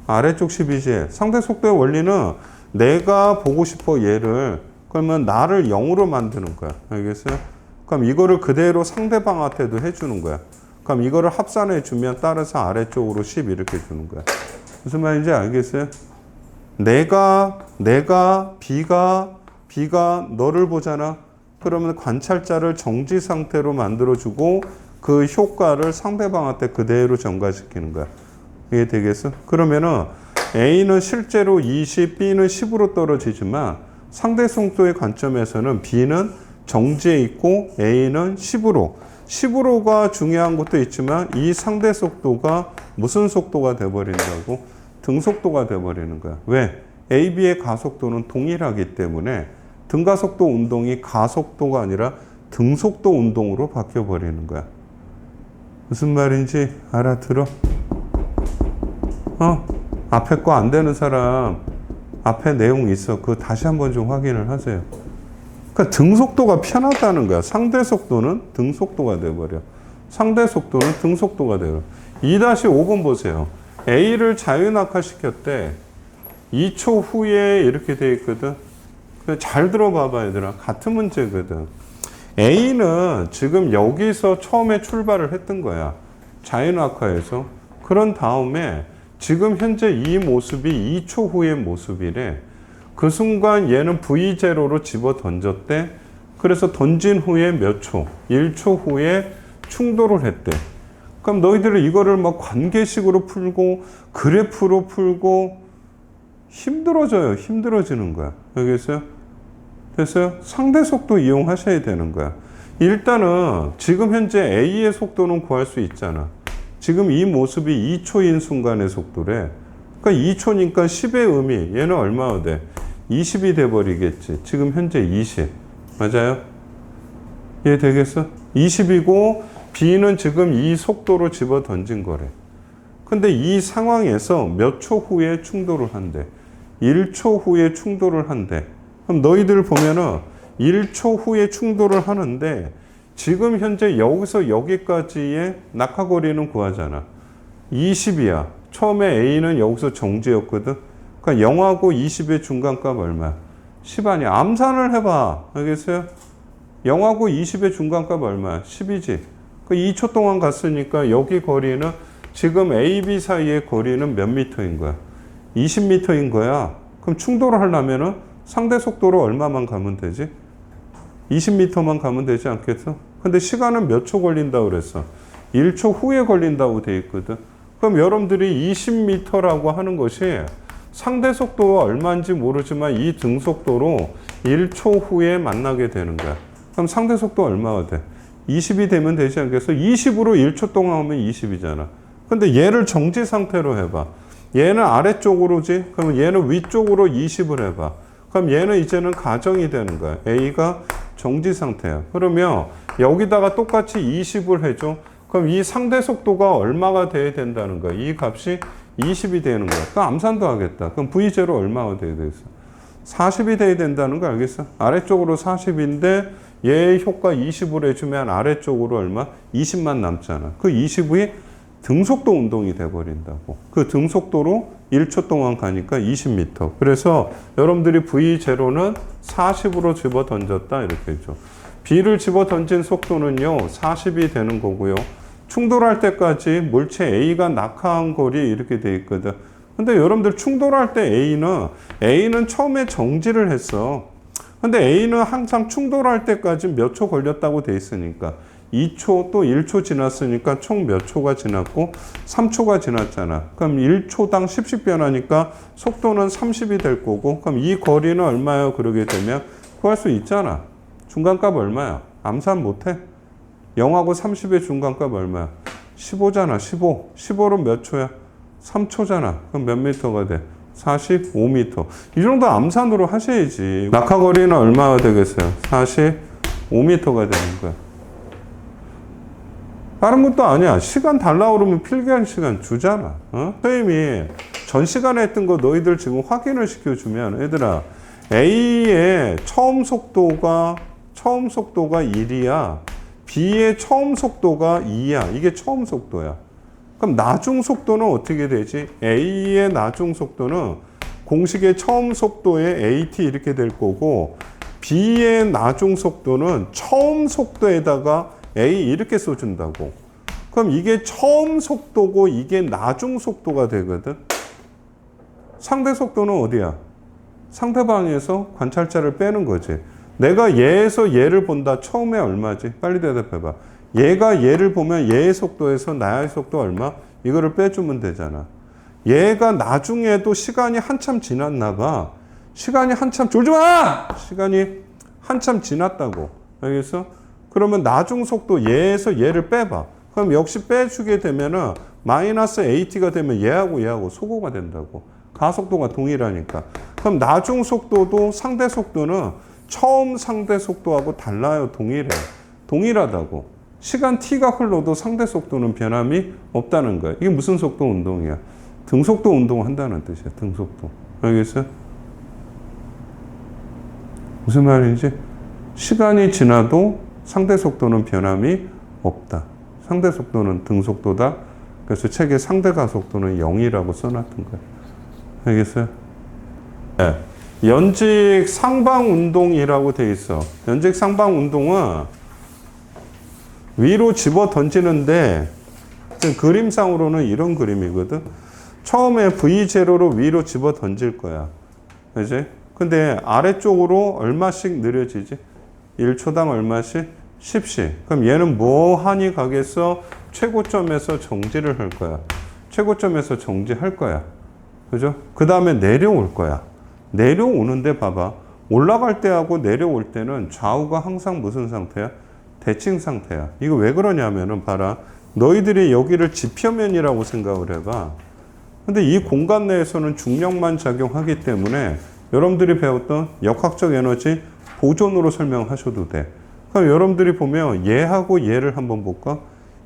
아래쪽 10이지? 상대 속도의 원리는 내가 보고 싶어 얘를. 그러면 나를 0으로 만드는 거야. 알겠어요? 그럼 이거를 그대로 상대방한테도 해주는 거야. 그럼 이거를 합산해 주면 따라서 아래쪽으로 10 이렇게 주는 거야. 무슨 말인지 알겠어요? 내가 B가 너를 보잖아. 그러면 관찰자를 정지 상태로 만들어주고 그 효과를 상대방한테 그대로 전가시키는 거야. 이게 되겠어? 그러면은 A는 실제로 20, B는 10으로 떨어지지만 상대 속도의 관점에서는 B는 정지해 있고 A는 10으로가 중요한 것도 있지만 이 상대 속도가 무슨 속도가 돼버린다고? 등속도가 돼버리는 거야. 왜? A, B의 가속도는 동일하기 때문에 등가속도 운동이 가속도가 아니라 등속도 운동으로 바뀌어버리는 거야. 무슨 말인지 알아들어? 앞에 거 안 되는 사람 앞에 내용 있어. 그거 다시 한번 좀 확인을 하세요. 그러니까 등속도가 편하다는 거야. 상대 속도는 등속도가 돼버려. 상대 속도는 등속도가 돼요. 2-5번 보세요. A를 자유낙하시켰대. 2초 후에 이렇게 돼 있거든. 잘 들어봐봐 얘들아. 같은 문제거든. A는 지금 여기서 처음에 출발을 했던 거야. 자유낙하에서. 그런 다음에 지금 현재 이 모습이 2초 후의 모습이래. 그 순간 얘는 V0로 집어 던졌대. 그래서 던진 후에 몇 초? 1초 후에 충돌을 했대. 그럼 너희들은 이거를 막 관계식으로 풀고 그래프로 풀고 힘들어져요. 힘들어지는 거야. 알겠어요? 됐어요? 상대 속도 이용하셔야 되는 거야. 일단은 지금 현재 A의 속도는 구할 수 있잖아. 지금 이 모습이 2초인 순간의 속도래. 그러니까 2초니까 10의 의미. 얘는 얼마나 돼? 20이 돼버리겠지. 지금 현재 20. 맞아요? 이해 되겠어? 20이고 B는 지금 이 속도로 집어 던진 거래. 근데 이 상황에서 몇 초 후에 충돌을 한대. 1초 후에 충돌을 한대. 그럼 너희들 보면은 1초 후에 충돌을 하는데 지금 현재 여기서 여기까지의 낙하거리는 구하잖아. 20이야. 처음에 A는 여기서 정지였거든. 그러니까 0하고 20의 중간값 얼마야? 10 아니야. 암산을 해봐. 알겠어요? 0하고 20의 중간값 얼마야? 10이지. 그 2초 동안 갔으니까 여기 거리는 지금 A, B 사이의 거리는 몇 미터인 거야? 20m인 거야. 그럼 충돌을 하려면은 상대 속도로 얼마만 가면 되지? 20m만 가면 되지 않겠어? 근데 시간은 몇 초 걸린다고 그랬어? 1초 후에 걸린다고 돼 있거든. 그럼 여러분들이 20m라고 하는 것이 상대 속도가 얼마인지 모르지만 이 등속도로 1초 후에 만나게 되는 거야. 그럼 상대 속도 얼마가 돼? 20이 되면 되지 않겠어? 20으로 1초 동안 하면 20이잖아. 근데 얘를 정지 상태로 해봐. 얘는 아래쪽으로지? 그러면 얘는 위쪽으로 20을 해봐. 그럼 얘는 이제는 가정이 되는 거야. A가 정지 상태야. 그러면 여기다가 똑같이 20을 해줘. 그럼 이 상대 속도가 얼마가 돼야 된다는 거야. 이 값이 20이 되는 거야. 그럼 암산도 하겠다. 그럼 V0 얼마가 돼야 되겠어? 40이 돼야 된다는 거 알겠어? 아래쪽으로 40인데 얘의 효과 20으로 해주면 아래쪽으로 얼마? 20만 남잖아. 그 20이 등속도 운동이 돼버린다고. 그 등속도로 1초 동안 가니까 20m. 그래서 여러분들이 V0는 40으로 집어 던졌다 이렇게 했죠. B를 집어 던진 속도는요 40이 되는 거고요. 충돌할 때까지 물체 A가 낙하한 거리 이렇게 돼 있거든. 근데 여러분들 충돌할 때 A는 처음에 정지를 했어. 근데 A는 항상 충돌할 때까지 몇 초 걸렸다고 돼 있으니까 2초 또 1초 지났으니까 총 몇 초가 지났고 3초가 지났잖아. 그럼 1초당 10씩 변하니까 속도는 30이 될 거고 그럼 이 거리는 얼마예요? 그러게 되면 구할 수 있잖아. 중간값 얼마야? 암산 못해? 0하고 30의 중간값 얼마야? 15잖아. 15. 15로 몇 초야? 3초잖아. 그럼 몇 미터가 돼? 45m. 이 정도 암산으로 하셔야지. 낙하거리는 얼마가 되겠어요? 45m가 되는 거야. 다른 것도 아니야. 시간 달라고 그러면 필기한 시간 주잖아. 선생님이 전 시간에 했던 거 너희들 지금 확인을 시켜주면 얘들아 A의 처음 속도가 1이야. B의 처음 속도가 2야. 이게 처음 속도야. 그럼 나중 속도는 어떻게 되지? A의 나중 속도는 공식의 처음 속도에 AT 이렇게 될 거고 B의 나중 속도는 처음 속도에다가 A 이렇게 써준다고. 그럼 이게 처음 속도고 이게 나중 속도가 되거든. 상대 속도는 어디야? 상대방에서 관찰자를 빼는 거지. 내가 얘에서 얘를 본다. 처음에 얼마지? 빨리 대답해봐. 얘가 얘를 보면 얘의 속도에서 나의 속도 얼마? 이거를 빼주면 되잖아. 얘가 나중에도 시간이 한참 지났나 봐. 시간이 한참 졸지 마! 시간이 한참 지났다고. 알겠어? 그러면 나중 속도 얘에서 얘를 빼봐. 그럼 역시 빼주게 되면은 마이너스 AT가 되면 얘하고 소거가 된다고. 가속도가 동일하니까. 그럼 나중 속도도 상대 속도는 처음 상대 속도하고 달라요. 동일해. 동일하다고. 시간 t가 흘러도 상대 속도는 변함이 없다는 거야. 이게 무슨 속도 운동이야? 등속도 운동한다는 뜻이야. 등속도. 알겠어요? 무슨 말인지? 시간이 지나도 상대 속도는 변함이 없다. 상대 속도는 등속도다. 그래서 책에 상대 가속도는 0이라고 써놨던 거야. 알겠어요? 네. 연직 상방 운동이라고 돼 있어. 연직 상방 운동은 위로 집어 던지는데 그림상으로는 이런 그림이거든. 처음에 V0로 위로 집어 던질 거야. 그지? 근데 아래쪽으로 얼마씩 느려지지? 1초당 얼마씩? 10씩. 그럼 얘는 뭐 하니 가겠어? 최고점에서 정지를 할 거야. 최고점에서 정지할 거야. 그죠? 그 다음에 내려올 거야. 내려오는데 봐봐. 올라갈 때하고 내려올 때는 좌우가 항상 무슨 상태야? 대칭 상태야. 이거 왜 그러냐면은 봐라. 너희들이 여기를 지표면이라고 생각을 해봐. 근데 이 공간 내에서는 중력만 작용하기 때문에 여러분들이 배웠던 역학적 에너지 보존으로 설명하셔도 돼. 그럼 여러분들이 보면 얘하고 얘를 한번 볼까?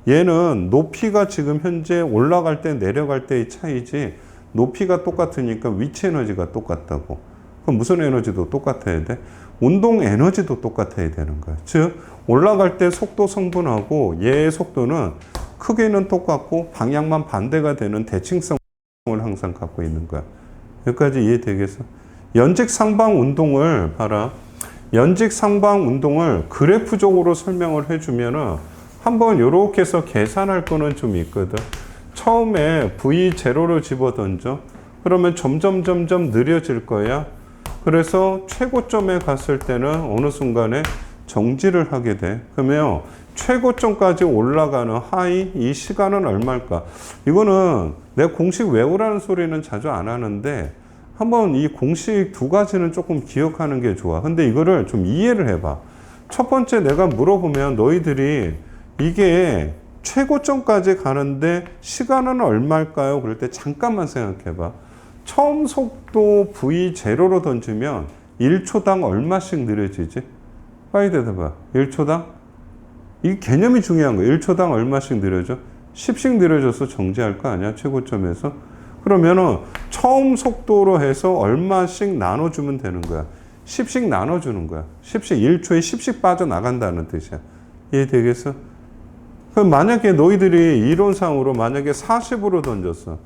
얘는 높이가 지금 현재 올라갈 때 내려갈 때의 차이지 높이가 똑같으니까 위치 에너지가 똑같다고. 그럼 무슨 에너지도 똑같아야 돼? 운동 에너지도 똑같아야 되는 거야. 즉 올라갈 때 속도 성분하고 얘의 속도는 크기는 똑같고 방향만 반대가 되는 대칭성을 항상 갖고 있는 거야. 여기까지 이해되겠어? 연직 상방 운동을 봐라. 연직 상방 운동을 그래프적으로 설명을 해주면은 한번 이렇게 해서 계산할 거는 좀 있거든. 처음에 V0를 집어 던져. 그러면 점점 느려질 거야. 그래서 최고점에 갔을 때는 어느 순간에 정지를 하게 돼. 그러면 최고점까지 올라가는 하이, 이 시간은 얼마일까? 이거는 내가 공식 외우라는 소리는 자주 안 하는데 한번 이 공식 두 가지는 조금 기억하는 게 좋아. 근데 이거를 좀 이해를 해봐. 첫 번째 내가 물어보면 너희들이 이게 최고점까지 가는데 시간은 얼마일까요? 그럴 때 잠깐만 생각해봐. 처음 속도 V0로 던지면 1초당 얼마씩 느려지지? 빨리 대답해봐. 1초당? 이 개념이 중요한 거야. 1초당 얼마씩 느려져? 10씩 느려져서 정지할 거 아니야? 최고점에서? 그러면은 처음 속도로 해서 얼마씩 나눠주면 되는 거야. 10씩 나눠주는 거야. 10씩, 1초에 10씩 빠져나간다는 뜻이야. 이해되겠어? 그럼 만약에 너희들이 이론상으로 만약에 40으로 던졌어.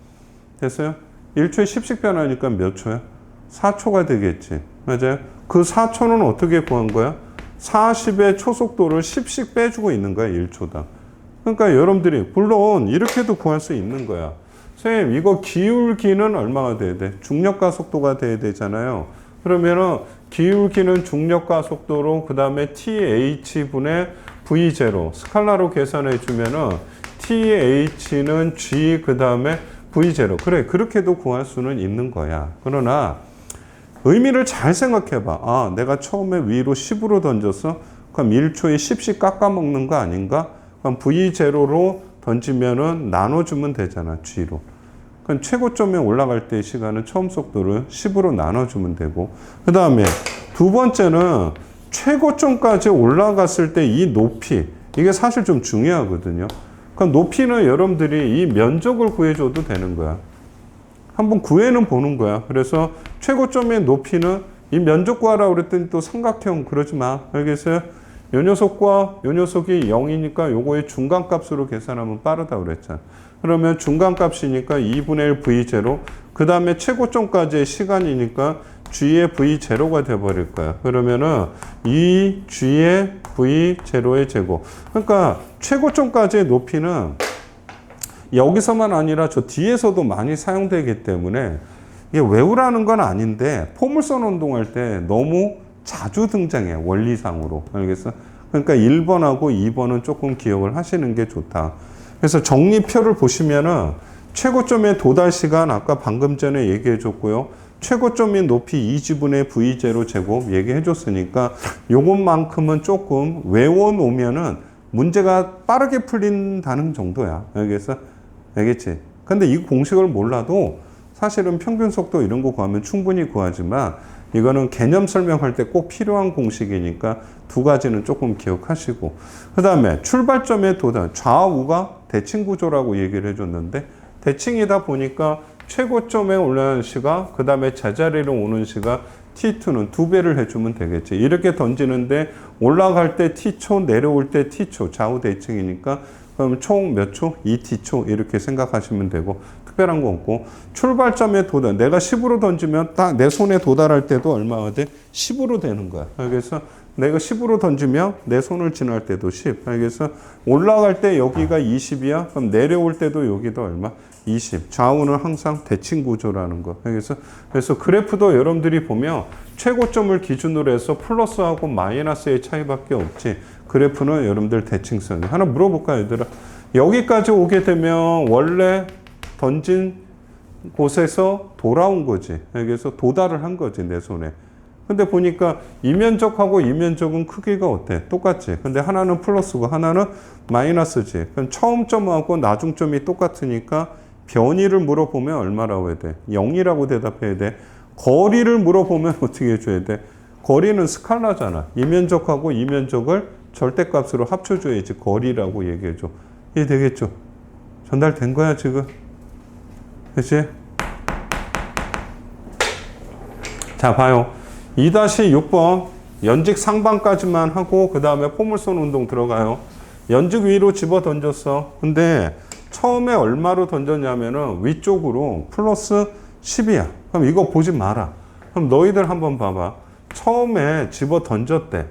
됐어요? 1초에 10씩 변하니까 몇 초야? 4초가 되겠지. 맞아요? 그 4초는 어떻게 구한 거야? 40의 초속도를 10씩 빼주고 있는 거야, 1초당. 그러니까 여러분들이, 물론 이렇게도 구할 수 있는 거야. 선생님, 이거 기울기는 얼마가 돼야 돼? 중력가 속도가 돼야 되잖아요. 그러면은 기울기는 중력가 속도로 그 다음에 TH분의 V0 스칼라로 계산해 주면은 TH는 G 그 다음에 V0. 그래, 그렇게도 구할 수는 있는 거야. 그러나 의미를 잘 생각해 봐. 아, 내가 처음에 위로 10으로 던졌어? 그럼 1초에 10씩 깎아먹는 거 아닌가? 그럼 V0로 던지면은 나눠주면 되잖아, G로. 그럼 최고점에 올라갈 때의 시간은 처음 속도를 10으로 나눠주면 되고, 그 다음에 두 번째는 최고점까지 올라갔을 때 이 높이, 이게 사실 좀 중요하거든요. 그럼 높이는 여러분들이 이 면적을 구해줘도 되는 거야. 한번 구해는 보는 거야. 그래서 최고점의 높이는 이 면적 구하라고 그랬더니 또 삼각형 그러지 마. 알겠어요? 요 녀석과 요 녀석이 0이니까 요거의 중간값으로 계산하면 빠르다 그랬잖아. 그러면 중간값이니까 2분의 1 V0, 그 다음에 최고점까지의 시간이니까 G의 V0가 돼버릴 거야. 그러면은 이 G의 V0의 제곱. 그러니까 최고점까지의 높이는 여기서만 아니라 저 뒤에서도 많이 사용되기 때문에 이게 외우라는 건 아닌데 포물선 운동할 때 너무 자주 등장해, 원리상으로. 알겠어? 그러니까 1번하고 2번은 조금 기억을 하시는 게 좋다. 그래서 정리표를 보시면은 최고점의 도달 시간 아까 방금 전에 얘기해 줬고요. 최고점인 높이 2지분의 V0 제곱 얘기해 줬으니까 요것만큼은 조금 외워 놓으면은 문제가 빠르게 풀린다는 정도야. 알겠어? 알겠지? 근데 이 공식을 몰라도 사실은 평균 속도 이런 거 구하면 충분히 구하지만 이거는 개념 설명할 때 꼭 필요한 공식이니까 두 가지는 조금 기억하시고, 그 다음에 출발점의 도달, 좌우가 대칭 구조라고 얘기를 해줬는데 대칭이다 보니까 최고점에 올라가는 시각, 그 다음에 제자리로 오는 시각 T2는 2배를 해주면 되겠지. 이렇게 던지는데 올라갈 때 T초, 내려올 때 T초, 좌우 대칭이니까 그럼 총 몇 초? 2T초 이렇게 생각하시면 되고 특별한 거 없고, 출발점에 도달, 내가 10으로 던지면 딱 내 손에 도달할 때도 얼마가 돼? 10으로 되는 거야. 그래서 내가 10으로 던지면 내 손을 지날 때도 10. 그래서 올라갈 때 여기가 20이야. 그럼 내려올 때도 여기도 얼마? 20. 좌우는 항상 대칭 구조라는 거. 그래서 그래프도 여러분들이 보면 최고점을 기준으로 해서 플러스하고 마이너스의 차이밖에 없지. 그래프는 여러분들 대칭성. 하나 물어볼까요, 얘들아? 여기까지 오게 되면 원래 던진 곳에서 돌아온 거지. 그래서 도달을 한 거지, 내 손에. 근데 보니까 이 면적하고 이 면적은 크기가 어때? 똑같지. 근데 하나는 플러스고 하나는 마이너스지. 그럼 처음 점하고 나중점이 똑같으니까 변이를 물어보면 얼마라고 해야 돼? 0이라고 대답해야 돼. 거리를 물어보면 어떻게 해줘야 돼? 거리는 스칼라잖아. 이 면적하고 이 면적을 절대값으로 합쳐줘야지 거리라고 얘기해줘. 이해되겠죠? 전달된 거야 지금. 그치? 자 봐요. 2-6번 연직 상방까지만 하고 그 다음에 포물선 운동 들어가요. 연직 위로 집어 던졌어. 근데 처음에 얼마로 던졌냐면은 위쪽으로 플러스 10이야. 그럼 이거 보지 마라. 그럼 너희들 한번 봐봐. 처음에 집어 던졌대.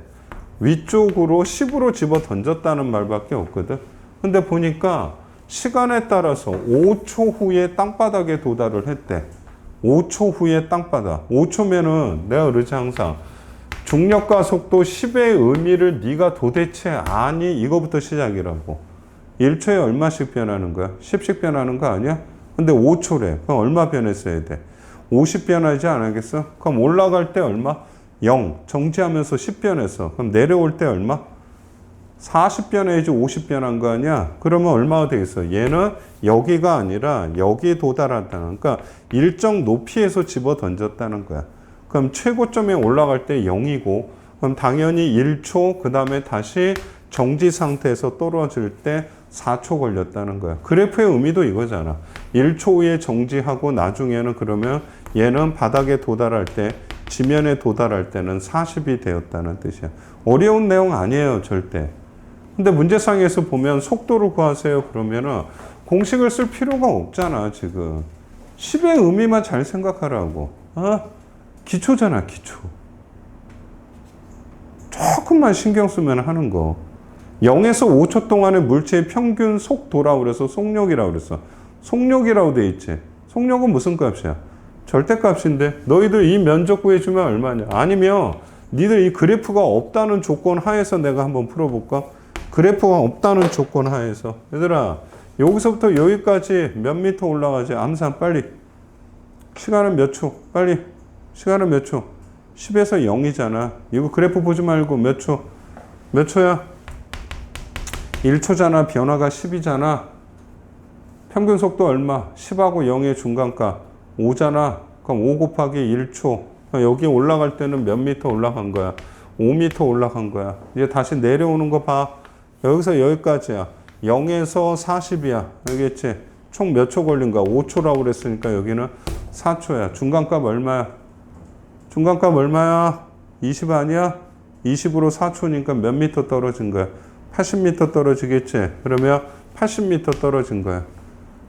위쪽으로 10으로 집어 던졌다는 말밖에 없거든. 근데 보니까 시간에 따라서 5초 후에 땅바닥에 도달을 했대. 5초 후에 땅바닥. 5초면은 내가 그러지 항상 중력과 속도 10의 의미를 네가 도대체 아니? 이거부터 시작이라고. 1초에 얼마씩 변하는 거야? 10씩 변하는 거 아니야? 근데 5초래. 그럼 얼마 변했어야 돼? 50 변하지 않았겠어? 그럼 올라갈 때 얼마? 0. 정지하면서 10 변했어. 그럼 내려올 때 얼마? 40 변해야지 50 변한 거 아니야? 그러면 얼마가 되겠어? 얘는 여기가 아니라 여기에 도달한다는, 그러니까 일정 높이에서 집어 던졌다는 거야. 그럼 최고점에 올라갈 때 0이고, 그럼 당연히 1초, 그 다음에 다시 정지 상태에서 떨어질 때 4초 걸렸다는 거야. 그래프의 의미도 이거잖아. 1초 후에 정지하고 나중에는 그러면 얘는 바닥에 도달할 때, 지면에 도달할 때는 40이 되었다는 뜻이야. 어려운 내용 아니에요, 절대. 근데 문제상에서 보면 속도를 구하세요. 그러면은 공식을 쓸 필요가 없잖아, 지금. 10의 의미만 잘 생각하라고. 기초잖아, 기초. 조금만 신경 쓰면 하는 거. 0에서 5초 동안의 물체의 평균 속도라고 그래서 속력이라고 그랬어. 속력이라고 돼 있지. 속력은 무슨 값이야? 절대값인데 너희들 이 면적 구해주면 얼마냐? 아니면 니들 이 그래프가 없다는 조건 하에서 내가 한번 풀어볼까? 그래프가 없다는 조건 하에서. 얘들아, 여기서부터 여기까지 몇 미터 올라가지? 암산 빨리. 시간은 몇 초? 빨리. 시간은 몇 초? 10에서 0이잖아. 이거 그래프 보지 말고 몇 초? 몇 초야? 1초잖아. 변화가 10이잖아. 평균 속도 얼마? 10하고 0의 중간값 5잖아. 그럼 5 곱하기 1초. 여기 올라갈 때는 몇 미터 올라간 거야? 5미터 올라간 거야. 이제 다시 내려오는 거 봐. 여기서 여기까지야. 0에서 40이야. 알겠지? 총 몇 초 걸린 거야? 5초라고 그랬으니까 여기는 4초야. 중간값 얼마야? 중간값 얼마야? 20 아니야? 20으로 4초니까 몇 미터 떨어진 거야? 80미터 떨어지겠지? 그러면 80미터 떨어진 거야.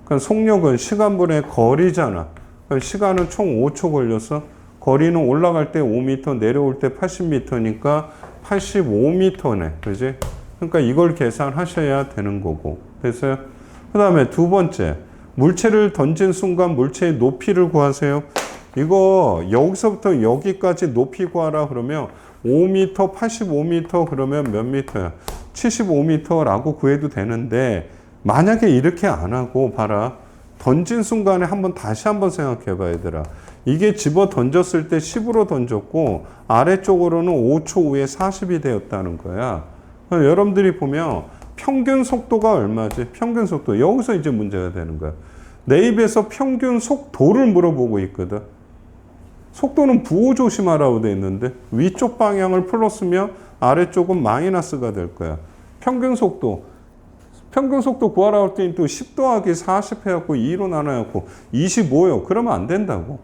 그럼 속력은 시간분의 거리잖아. 그럼 시간은 총 5초 걸렸어. 거리는 올라갈 때 5m, 내려올 때 80m니까 85m네. 그지? 그러니까 이걸 계산하셔야 되는 거고. 됐어요? 그 다음에 두 번째. 물체를 던진 순간 물체의 높이를 구하세요. 이거 여기서부터 여기까지 높이 구하라 그러면 5m, 85m 그러면 몇 미터야? 75m라고 구해도 되는데 만약에 이렇게 안 하고 봐라. 던진 순간에 다시 한번 생각해 봐 얘들아. 이게 집어 던졌을 때 10으로 던졌고 아래쪽으로는 5초 후에 40이 되었다는 거야. 여러분들이 보면 평균 속도가 얼마지? 평균 속도. 여기서 이제 문제가 되는 거야. 내 입에서 평균 속도를 물어보고 있거든. 속도는 부호 조심하라고 돼 있는데 위쪽 방향을 플러스면 아래쪽은 마이너스가 될 거야. 평균 속도 구하라고 할 때는 또 10 더하기 40 해갖고 2로 나눠갖고 25요. 그러면 안 된다고.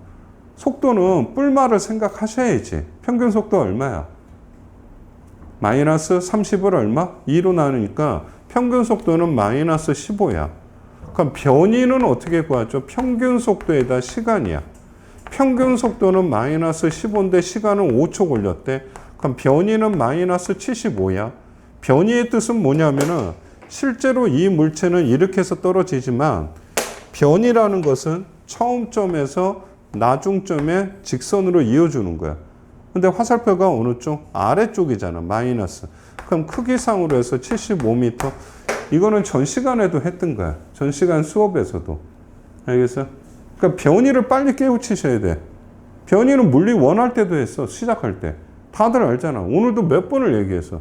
속도는 뿔말을 생각하셔야지. 평균 속도 얼마야? 마이너스 30을 얼마? 2로 나누니까 평균 속도는 마이너스 15야. 그럼 변이는 어떻게 구하죠? 평균 속도에다 시간이야. 평균 속도는 마이너스 15인데 시간은 5초 걸렸대. 그럼 변이는 마이너스 75야. 변이의 뜻은 뭐냐면은 실제로 이 물체는 이렇게 해서 떨어지지만 변이라는 것은 처음점에서 나중점에 직선으로 이어주는 거야. 근데 화살표가 어느 쪽? 아래쪽이잖아. 마이너스. 그럼 크기상으로 해서 75m. 이거는 전 시간에도 했던 거야. 전 시간 수업에서도. 알겠어? 그러니까 변이를 빨리 깨우치셔야 돼. 변이는 물리 원할 때도 했어. 시작할 때. 다들 알잖아. 오늘도 몇 번을 얘기했어.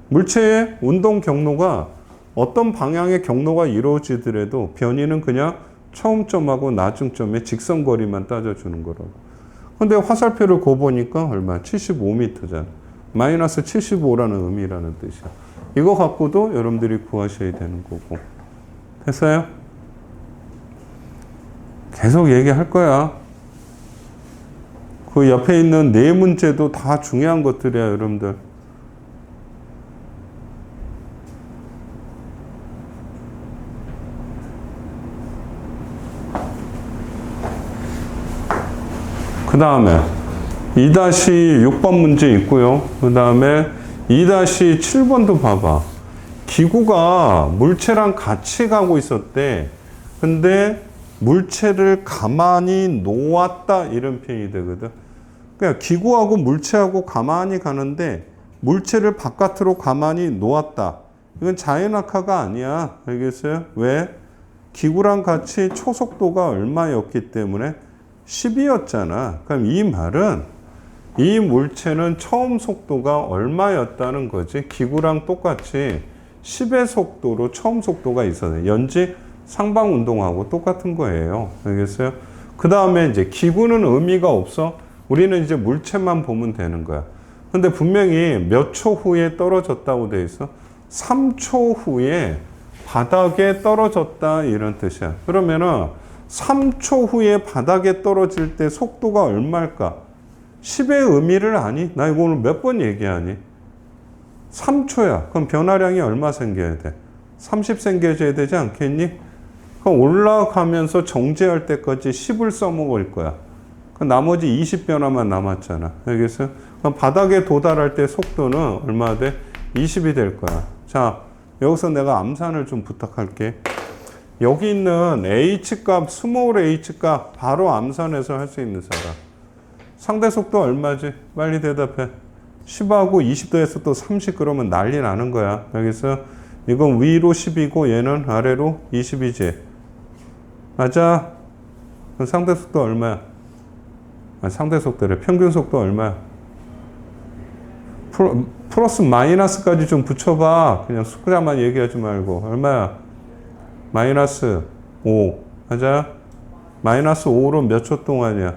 물체의 운동 경로가 어떤 방향의 경로가 이루어지더라도 변이는 그냥 처음점하고 나중점의 직선거리만 따져주는 거라고. 근데 화살표를 고 보니까 얼마? 75m잖아. 마이너스 75라는 의미라는 뜻이야. 이거 갖고도 여러분들이 구하셔야 되는 거고. 됐어요? 계속 얘기할 거야. 그 옆에 있는 네 문제도 다 중요한 것들이야, 여러분들. 그 다음에 2-6번 문제 있고요. 그 다음에 2-7번도 봐봐. 기구가 물체랑 같이 가고 있었대. 근데 물체를 가만히 놓았다, 이런 표현이 되거든. 그러니까 기구하고 물체하고 가만히 가는데 물체를 바깥으로 가만히 놓았다. 이건 자연낙하가 아니야. 알겠어요? 왜? 기구랑 같이 초속도가 얼마였기 때문에 10이었잖아. 그럼 이 말은 이 물체는 처음 속도가 얼마였다는 거지. 기구랑 똑같이 10의 속도로 처음 속도가 있어요. 연지 상방 운동하고 똑같은 거예요. 알겠어요? 그 다음에 이제 기구는 의미가 없어. 우리는 이제 물체만 보면 되는 거야. 근데 분명히 몇 초 후에 떨어졌다고 돼 있어. 3초 후에 바닥에 떨어졌다, 이런 뜻이야. 그러면은 3초 후에 바닥에 떨어질 때 속도가 얼마일까? 10의 의미를 아니? 나 이거 오늘 몇 번 얘기하니? 3초야. 그럼 변화량이 얼마 생겨야 돼? 30 생겨줘야 되지 않겠니? 그럼 올라가면서 정지할 때까지 10을 써먹을 거야. 그럼 나머지 20 변화만 남았잖아. 알겠어요? 그럼 바닥에 도달할 때 속도는 얼마 돼? 20이 될 거야. 자, 여기서 내가 암산을 좀 부탁할게. 여기 있는 H값, 스몰 H값 바로 암산해서 할 수 있는 사람. 상대 속도 얼마지? 빨리 대답해. 10하고 20도에서 또 30 그러면 난리 나는 거야. 알겠어? 이건 위로 10이고 얘는 아래로 20이지. 맞아? 그럼 상대 속도 얼마야? 상대 속도래. 평균 속도 얼마야? 플러스 마이너스까지 좀 붙여봐. 그냥 숫자만 얘기하지 말고. 얼마야? 마이너스 5. 맞아? 마이너스 5로 몇 초 동안이야?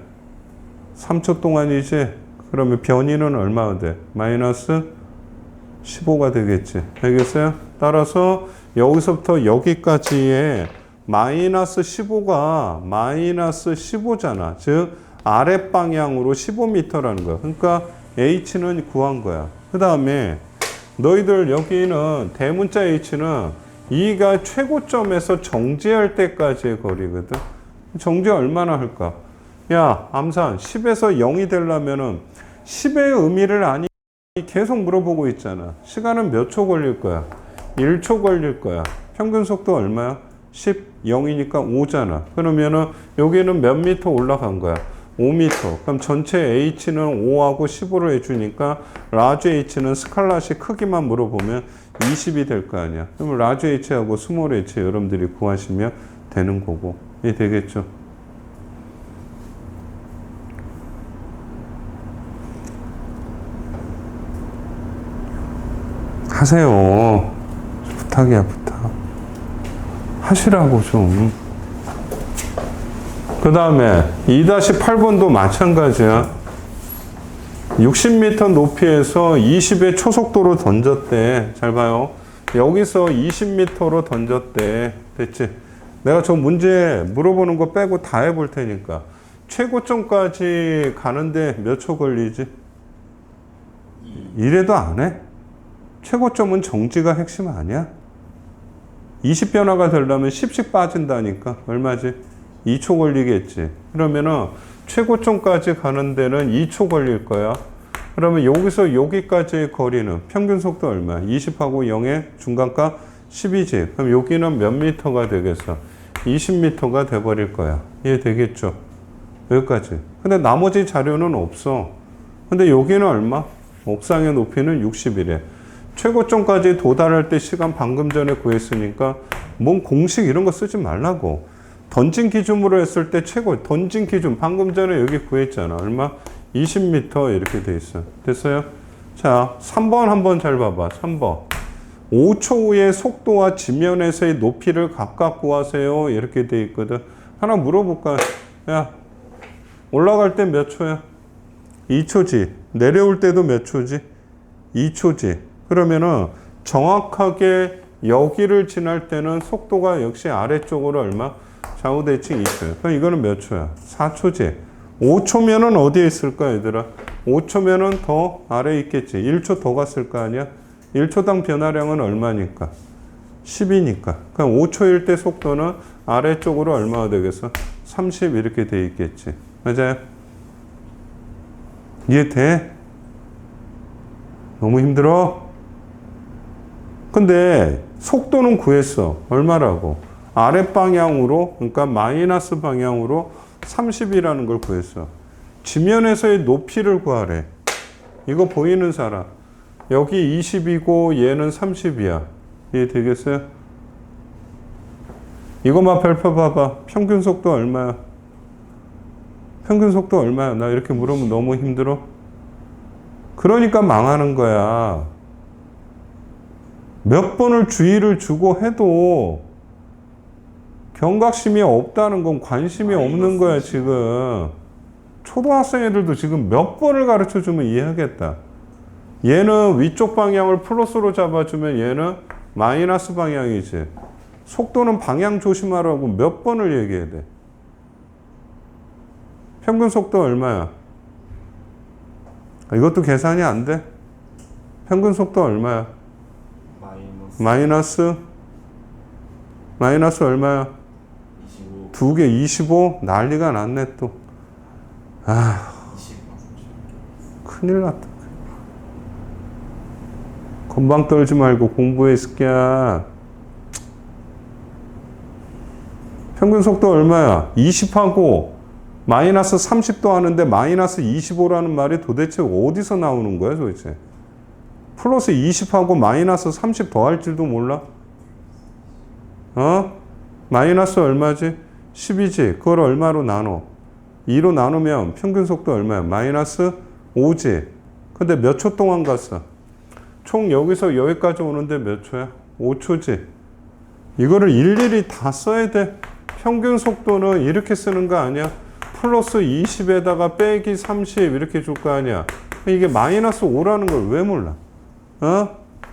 3초 동안이지? 그러면 변이는 얼마가 돼? 마이너스 15가 되겠지. 알겠어요? 따라서 여기서부터 여기까지의 마이너스 15가 마이너스 15잖아. 즉 아랫방향으로 15m라는 거야. 그러니까 H는 구한 거야. 그 다음에 너희들 여기는 대문자 H는 이가 최고점에서 정지할 때까지의 거리거든. 정지 얼마나 할까? 야, 암산 10에서 0이 되려면은 10의 의미를 아니 계속 물어보고 있잖아. 시간은 몇 초 걸릴 거야? 1초 걸릴 거야. 평균 속도 얼마야? 10, 0이니까 5잖아. 그러면은 여기는 몇 미터 올라간 거야? 5m. 그럼 전체 H는 5하고 15로 해주니까 라지 H는 스칼라시 크기만 물어보면 20이 될 거 아니야. 그럼 라지 H하고 스몰 H 여러분들이 구하시면 되는 거고. 이해 되겠죠? 하세요. 부탁이야, 부탁. 하시라고 좀. 그 다음에 2-8번도 마찬가지야. 60m 높이에서 20의 초속도로 던졌대. 잘 봐요. 여기서 20m로 던졌대. 됐지? 내가 저 문제 물어보는 거 빼고 다 해볼 테니까. 최고점까지 가는데 몇 초 걸리지? 이래도 안 해? 최고점은 정지가 핵심 아니야? 20변화가 되려면 10씩 빠진다니까. 얼마지? 2초 걸리겠지. 그러면은 최고점까지 가는 데는 2초 걸릴 거야. 그러면 여기서 여기까지의 거리는 평균 속도 얼마야? 20하고 0의 중간값 10이지. 그럼 여기는 몇 미터가 되겠어? 20m가 돼버릴 거야. 이해되겠죠? 여기까지. 근데 나머지 자료는 없어. 근데 여기는 얼마? 옥상의 높이는 60이래. 최고점까지 도달할 때 시간 방금 전에 구했으니까 뭔 공식 이런 거 쓰지 말라고. 던진 기준으로 했을 때 최고, 던진 기준 방금 전에 여기 구했잖아. 얼마? 20m 이렇게 돼 있어. 됐어요? 자, 3번 한번 잘 봐봐. 3번. 5초 후에 속도와 지면에서의 높이를 각각 구하세요. 이렇게 돼 있거든. 하나 물어볼까? 야, 올라갈 때 몇 초야? 2초지. 내려올 때도 몇 초지? 2초지. 그러면은 정확하게 여기를 지날 때는 속도가 역시 아래쪽으로 얼마? 좌우 대칭 2초야. 그럼 이거는 몇 초야? 4초지. 5초면은 어디에 있을까, 얘들아? 5초면은 더 아래에 있겠지. 1초 더 갔을 거 아니야? 1초당 변화량은 얼마니까? 10이니까. 그럼 5초일 때 속도는 아래쪽으로 얼마가 되겠어? 30 이렇게 돼 있겠지. 맞아요? 이해돼? 너무 힘들어? 근데 속도는 구했어. 얼마라고? 아랫방향으로, 그러니까 마이너스 방향으로 30이라는 걸 구했어. 지면에서의 높이를 구하래. 이거 보이는 사람. 여기 20이고 얘는 30이야. 이해되겠어요? 이거만 별표 봐봐. 평균 속도 얼마야? 평균 속도 얼마야? 나 이렇게 물으면 너무 힘들어? 그러니까 망하는 거야. 몇 번을 주의를 주고 해도 경각심이 없다는 건 관심이 없는 거야, 지금. 초등학생 애들도 지금 몇 번을 가르쳐 주면 이해하겠다. 얘는 위쪽 방향을 플러스로 잡아주면 얘는 마이너스 방향이지. 속도는 방향 조심하라고 몇 번을 얘기해야 돼. 평균 속도 얼마야? 이것도 계산이 안 돼? 평균 속도 얼마야? 마이너스 얼마야? 25. 두 개 25? 난리가 났네 또. 아, 20. 큰일 났다. 건방 떨지 말고 공부해, 새끼야. 평균 속도 얼마야? 20하고 마이너스 30도 하는데 마이너스 25라는 말이 도대체 어디서 나오는 거야, 도대체? 플러스 20하고 마이너스 30 더할 줄도 몰라? 마이너스 얼마지? 10이지. 그걸 얼마로 나눠? 2로 나누면 평균 속도 얼마야? 마이너스 5지. 근데 몇 초 동안 갔어? 총 여기서 여기까지 오는데 몇 초야? 5초지. 이거를 일일이 다 써야 돼. 평균 속도는 이렇게 쓰는 거 아니야? 플러스 20에다가 빼기 30 이렇게 줄 거 아니야? 이게 마이너스 5라는 걸 왜 몰라?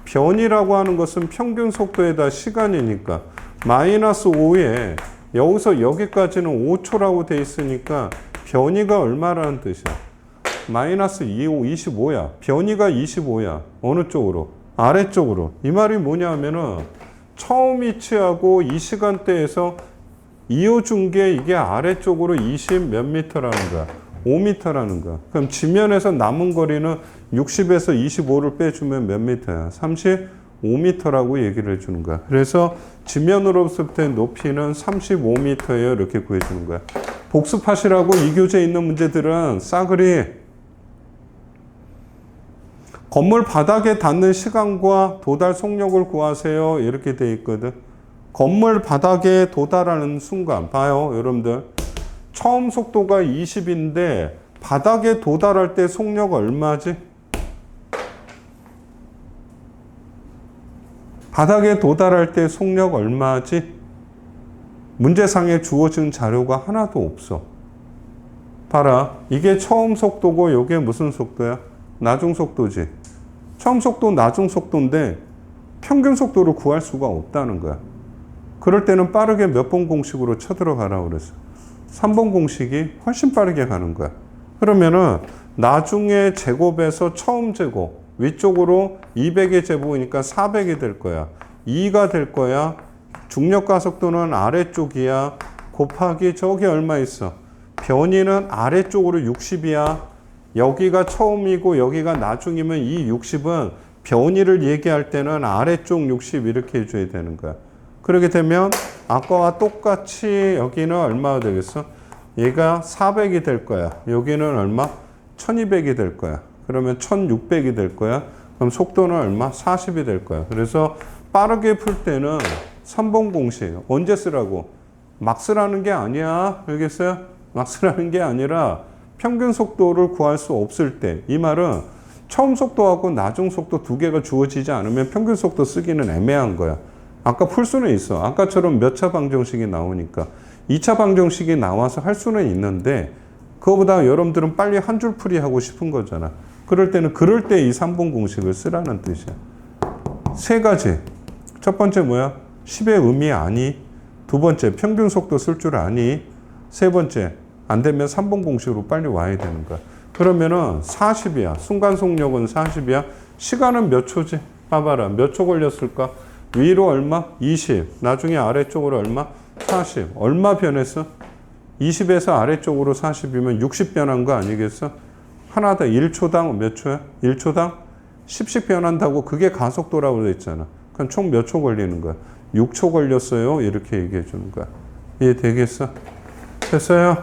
변이라고 하는 것은 평균 속도에다 시간이니까 마이너스 5에 여기서 여기까지는 5초라고 돼 있으니까 변이가 얼마라는 뜻이야? 마이너스 25야. 변이가 25야. 어느 쪽으로? 아래쪽으로. 이 말이 뭐냐 하면은 처음 위치하고 이 시간대에서 이어준 게 이게 아래쪽으로 20 몇 미터라는 거야. 5미터라는 거야. 그럼 지면에서 남은 거리는 60에서 25를 빼주면 몇 미터야? 35미터라고 얘기를 해주는 거야. 그래서 지면으로부터의 높이는 35미터예요. 이렇게 구해주는 거야. 복습하시라고 이 교재에 있는 문제들은 싸그리 건물 바닥에 닿는 시간과 도달 속력을 구하세요. 이렇게 돼 있거든. 건물 바닥에 도달하는 순간 봐요, 여러분들. 처음 속도가 20인데 바닥에 도달할 때 속력 얼마지? 바닥에 도달할 때 속력 얼마지? 문제상에 주어진 자료가 하나도 없어. 봐라. 이게 처음 속도고 이게 무슨 속도야? 나중 속도지. 처음 속도, 나중 속도인데 평균 속도를 구할 수가 없다는 거야. 그럴 때는 빠르게 몇 번 공식으로 쳐들어가라고 그랬어. 3번 공식이 훨씬 빠르게 가는 거야. 그러면은 나중에 제곱에서 처음 제곱 위쪽으로 200의 제곱이니까 400이 될 거야. 2가 될 거야. 중력 가속도는 아래쪽이야. 곱하기 저기 얼마 있어? 변이는 아래쪽으로 60이야. 여기가 처음이고 여기가 나중이면 이 60은 변이를 얘기할 때는 아래쪽 60 이렇게 해줘야 되는 거야. 그렇게 되면 아까와 똑같이 여기는 얼마가 되겠어? 얘가 400이 될 거야. 여기는 얼마? 1200이 될 거야. 그러면 1600이 될 거야. 그럼 속도는 얼마? 40이 될 거야. 그래서 빠르게 풀 때는 3번 공식 언제 쓰라고? 막 쓰라는 게 아니야. 알겠어요? 막 쓰라는 게 아니라 평균 속도를 구할 수 없을 때, 이 말은 처음 속도하고 나중 속도 두 개가 주어지지 않으면 평균 속도 쓰기는 애매한 거야. 아까 풀 수는 있어. 아까처럼 몇 차 방정식이 나오니까 2차 방정식이 나와서 할 수는 있는데 그거보다 여러분들은 빨리 한 줄 풀이 하고 싶은 거잖아. 그럴 때는 그럴 때 이 3번 공식을 쓰라는 뜻이야. 세 가지. 첫 번째 뭐야? 10의 의미 아니. 두 번째, 평균 속도 쓸 줄 아니. 세 번째, 안 되면 3번 공식으로 빨리 와야 되는 거야. 그러면은 40이야. 순간 속력은 40이야. 시간은 몇 초지? 봐봐라. 몇 초 걸렸을까? 위로 얼마? 20. 나중에 아래쪽으로 얼마? 40. 얼마 변했어? 20에서 아래쪽으로 40이면 60 변한 거 아니겠어? 하나 더 1초당 몇 초야? 1초당 10씩 변한다고 그게 가속도라고 했잖아. 그럼 총 몇 초 걸리는 거야? 6초 걸렸어요. 이렇게 얘기해 주는 거야. 이해되겠어? 됐어요?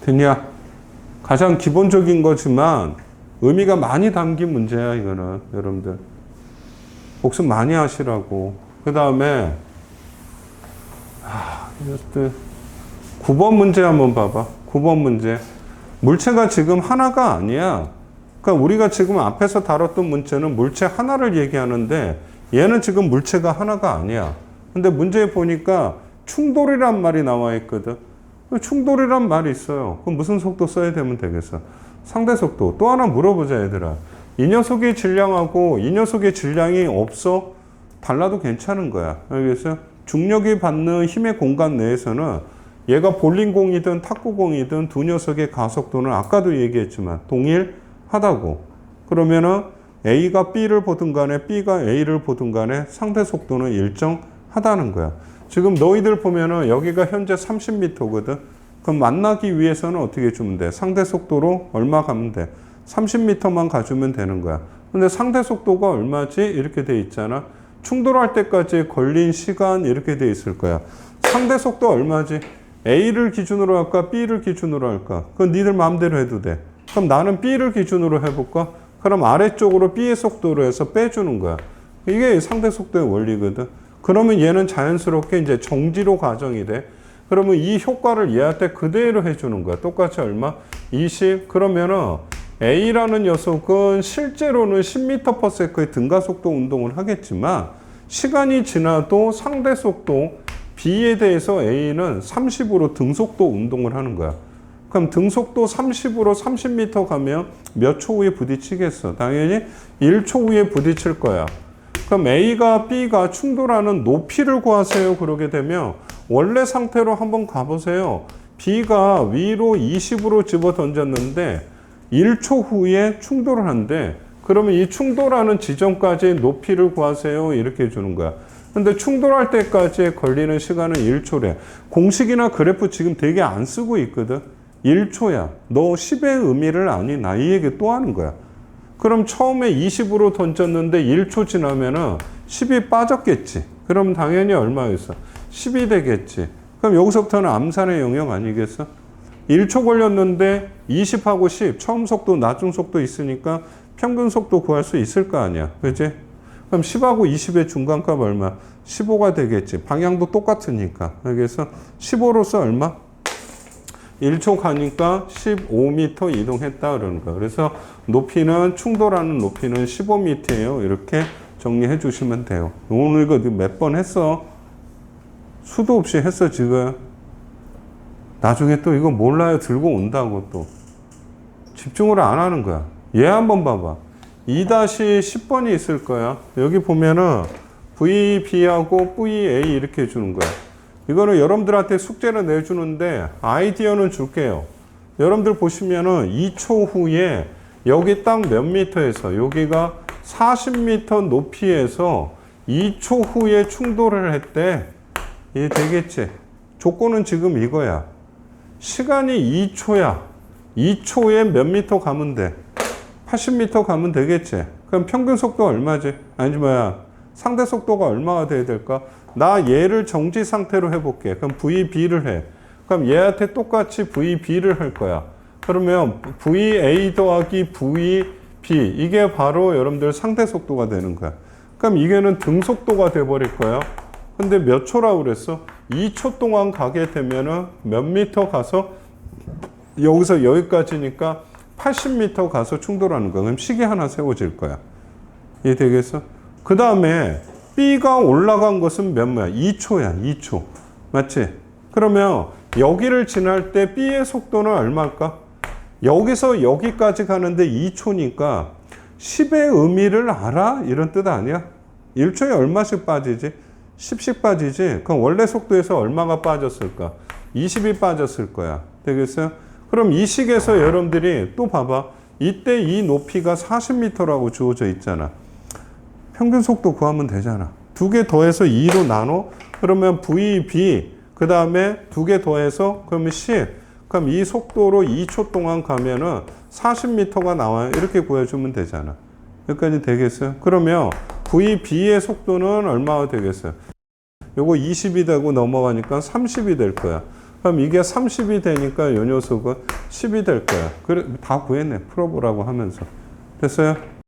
됐냐? 가장 기본적인 거지만 의미가 많이 담긴 문제야, 이거는. 여러분들. 복습 많이 하시라고. 그 다음에, 9번 문제 한번 봐봐. 9번 문제. 물체가 지금 하나가 아니야. 그러니까 우리가 지금 앞에서 다뤘던 문제는 물체 하나를 얘기하는데 얘는 지금 물체가 하나가 아니야. 근데 문제에 보니까 충돌이란 말이 나와 있거든. 충돌이란 말이 있어요. 그럼 무슨 속도 써야 되면 되겠어? 상대 속도. 또 하나 물어보자, 얘들아. 이 녀석의 질량하고 이 녀석의 질량이 없어? 달라도 괜찮은 거야. 알겠어요? 중력이 받는 힘의 공간 내에서는 얘가 볼링공이든 탁구공이든 두 녀석의 가속도는 아까도 얘기했지만 동일하다고. 그러면은 A가 B를 보든 간에 B가 A를 보든 간에 상대 속도는 일정하다는 거야. 지금 너희들 보면은 여기가 현재 30m거든. 그럼 만나기 위해서는 어떻게 주면 돼? 상대 속도로 얼마 가면 돼? 30m만 가주면 되는 거야. 근데 상대 속도가 얼마지? 이렇게 돼 있잖아. 충돌할 때까지 걸린 시간 이렇게 돼 있을 거야. 상대 속도 얼마지? A를 기준으로 할까? B를 기준으로 할까? 그건 니들 마음대로 해도 돼. 그럼 나는 B를 기준으로 해볼까? 그럼 아래쪽으로 B의 속도로 해서 빼주는 거야. 이게 상대 속도의 원리거든. 그러면 얘는 자연스럽게 이제 정지로 가정이 돼. 그러면 이 효과를 얘한테 그대로 해주는 거야. 똑같이 얼마? 20. 그러면은 A라는 녀석은 실제로는 10m/s의 등가속도 운동을 하겠지만 시간이 지나도 상대 속도 B에 대해서 A는 30으로 등속도 운동을 하는 거야. 그럼 등속도 30으로 30m 가면 몇 초 후에 부딪히겠어? 당연히 1초 후에 부딪힐 거야. 그럼 A가 B가 충돌하는 높이를 구하세요. 그러게 되면 원래 상태로 한번 가보세요. B가 위로 20으로 집어 던졌는데 1초 후에 충돌을 한대. 그러면 이 충돌하는 지점까지 높이를 구하세요. 이렇게 해주는 거야. 근데 충돌할 때까지 걸리는 시간은 1초래. 공식이나 그래프 지금 되게 안 쓰고 있거든. 1초야. 너 10의 의미를 아니? 나 이 얘기 또 하는 거야. 그럼 처음에 20으로 던졌는데 1초 지나면은 10이 빠졌겠지. 그럼 당연히 얼마였어? 10이 되겠지. 그럼 여기서부터는 암산의 영역 아니겠어? 1초 걸렸는데 20하고 10, 처음 속도, 나중 속도 있으니까 평균 속도 구할 수 있을 거 아니야. 그치? 그럼 10하고 20의 중간값 얼마? 15가 되겠지. 방향도 똑같으니까. 그래서 15로서 얼마? 1초 가니까 15m 이동했다 그러는 거야. 그래서 높이는, 충돌하는 높이는 15m예요. 이렇게 정리해 주시면 돼요. 오늘 이거 몇 번 했어? 수도 없이 했어, 지금. 나중에 또 이거 몰라요. 들고 온다고 또. 집중을 안 하는 거야. 얘 한번 봐봐. 2-10번이 있을 거야. 여기 보면은 VB하고 VA 이렇게 해주는 거야. 이거는 여러분들한테 숙제를 내주는데 아이디어는 줄게요. 여러분들 보시면은 2초 후에 여기 딱 몇 미터에서 여기가 40m 높이에서 2초 후에 충돌을 했대. 이해 되겠지? 조건은 지금 이거야. 시간이 2초야. 2초에 몇 미터 가면 돼? 80m 가면 되겠지? 그럼 평균 속도 얼마지? 아니지 뭐야. 상대 속도가 얼마가 돼야 될까? 나 얘를 정지 상태로 해볼게. 그럼 VB를 해. 그럼 얘한테 똑같이 VB를 할 거야. 그러면 VA 더하기 VB 이게 바로 여러분들 상대 속도가 되는 거야. 그럼 이게는 등 속도가 돼버릴 거야. 근데 몇 초라고 그랬어? 2초 동안 가게 되면은 몇 미터 가서 여기서 여기까지니까 80m 가서 충돌하는 거야. 그럼 시계 하나 세워질 거야. 이해 되겠어? 그 다음에 B가 올라간 것은 몇秒? 2초야. 2초. 맞지? 그러면 여기를 지날 때 B의 속도는 얼마일까? 여기서 여기까지 가는데 2초니까 10의 의미를 알아? 이런 뜻 아니야? 1초에 얼마씩 빠지지? 10씩 빠지지? 그럼 원래 속도에서 얼마가 빠졌을까? 20이 빠졌을 거야. 되겠어요? 그럼 이 식에서 여러분들이 또 봐봐. 이때 이 높이가 40m라고 주어져 있잖아. 평균 속도 구하면 되잖아. 두 개 더해서 2로 나눠? 그러면 VB, 그 다음에 두 개 더해서 그러면 10. 그럼 이 속도로 2초 동안 가면은 40m가 나와요. 이렇게 구해주면 되잖아. 여기까지 되겠어요? 그러면 VB의 속도는 얼마가 되겠어요? 요거 20이 되고 넘어가니까 30이 될 거야. 그럼 이게 30이 되니까 요 녀석은 10이 될 거야. 그래, 다 구했네. 풀어보라고 하면서. 됐어요?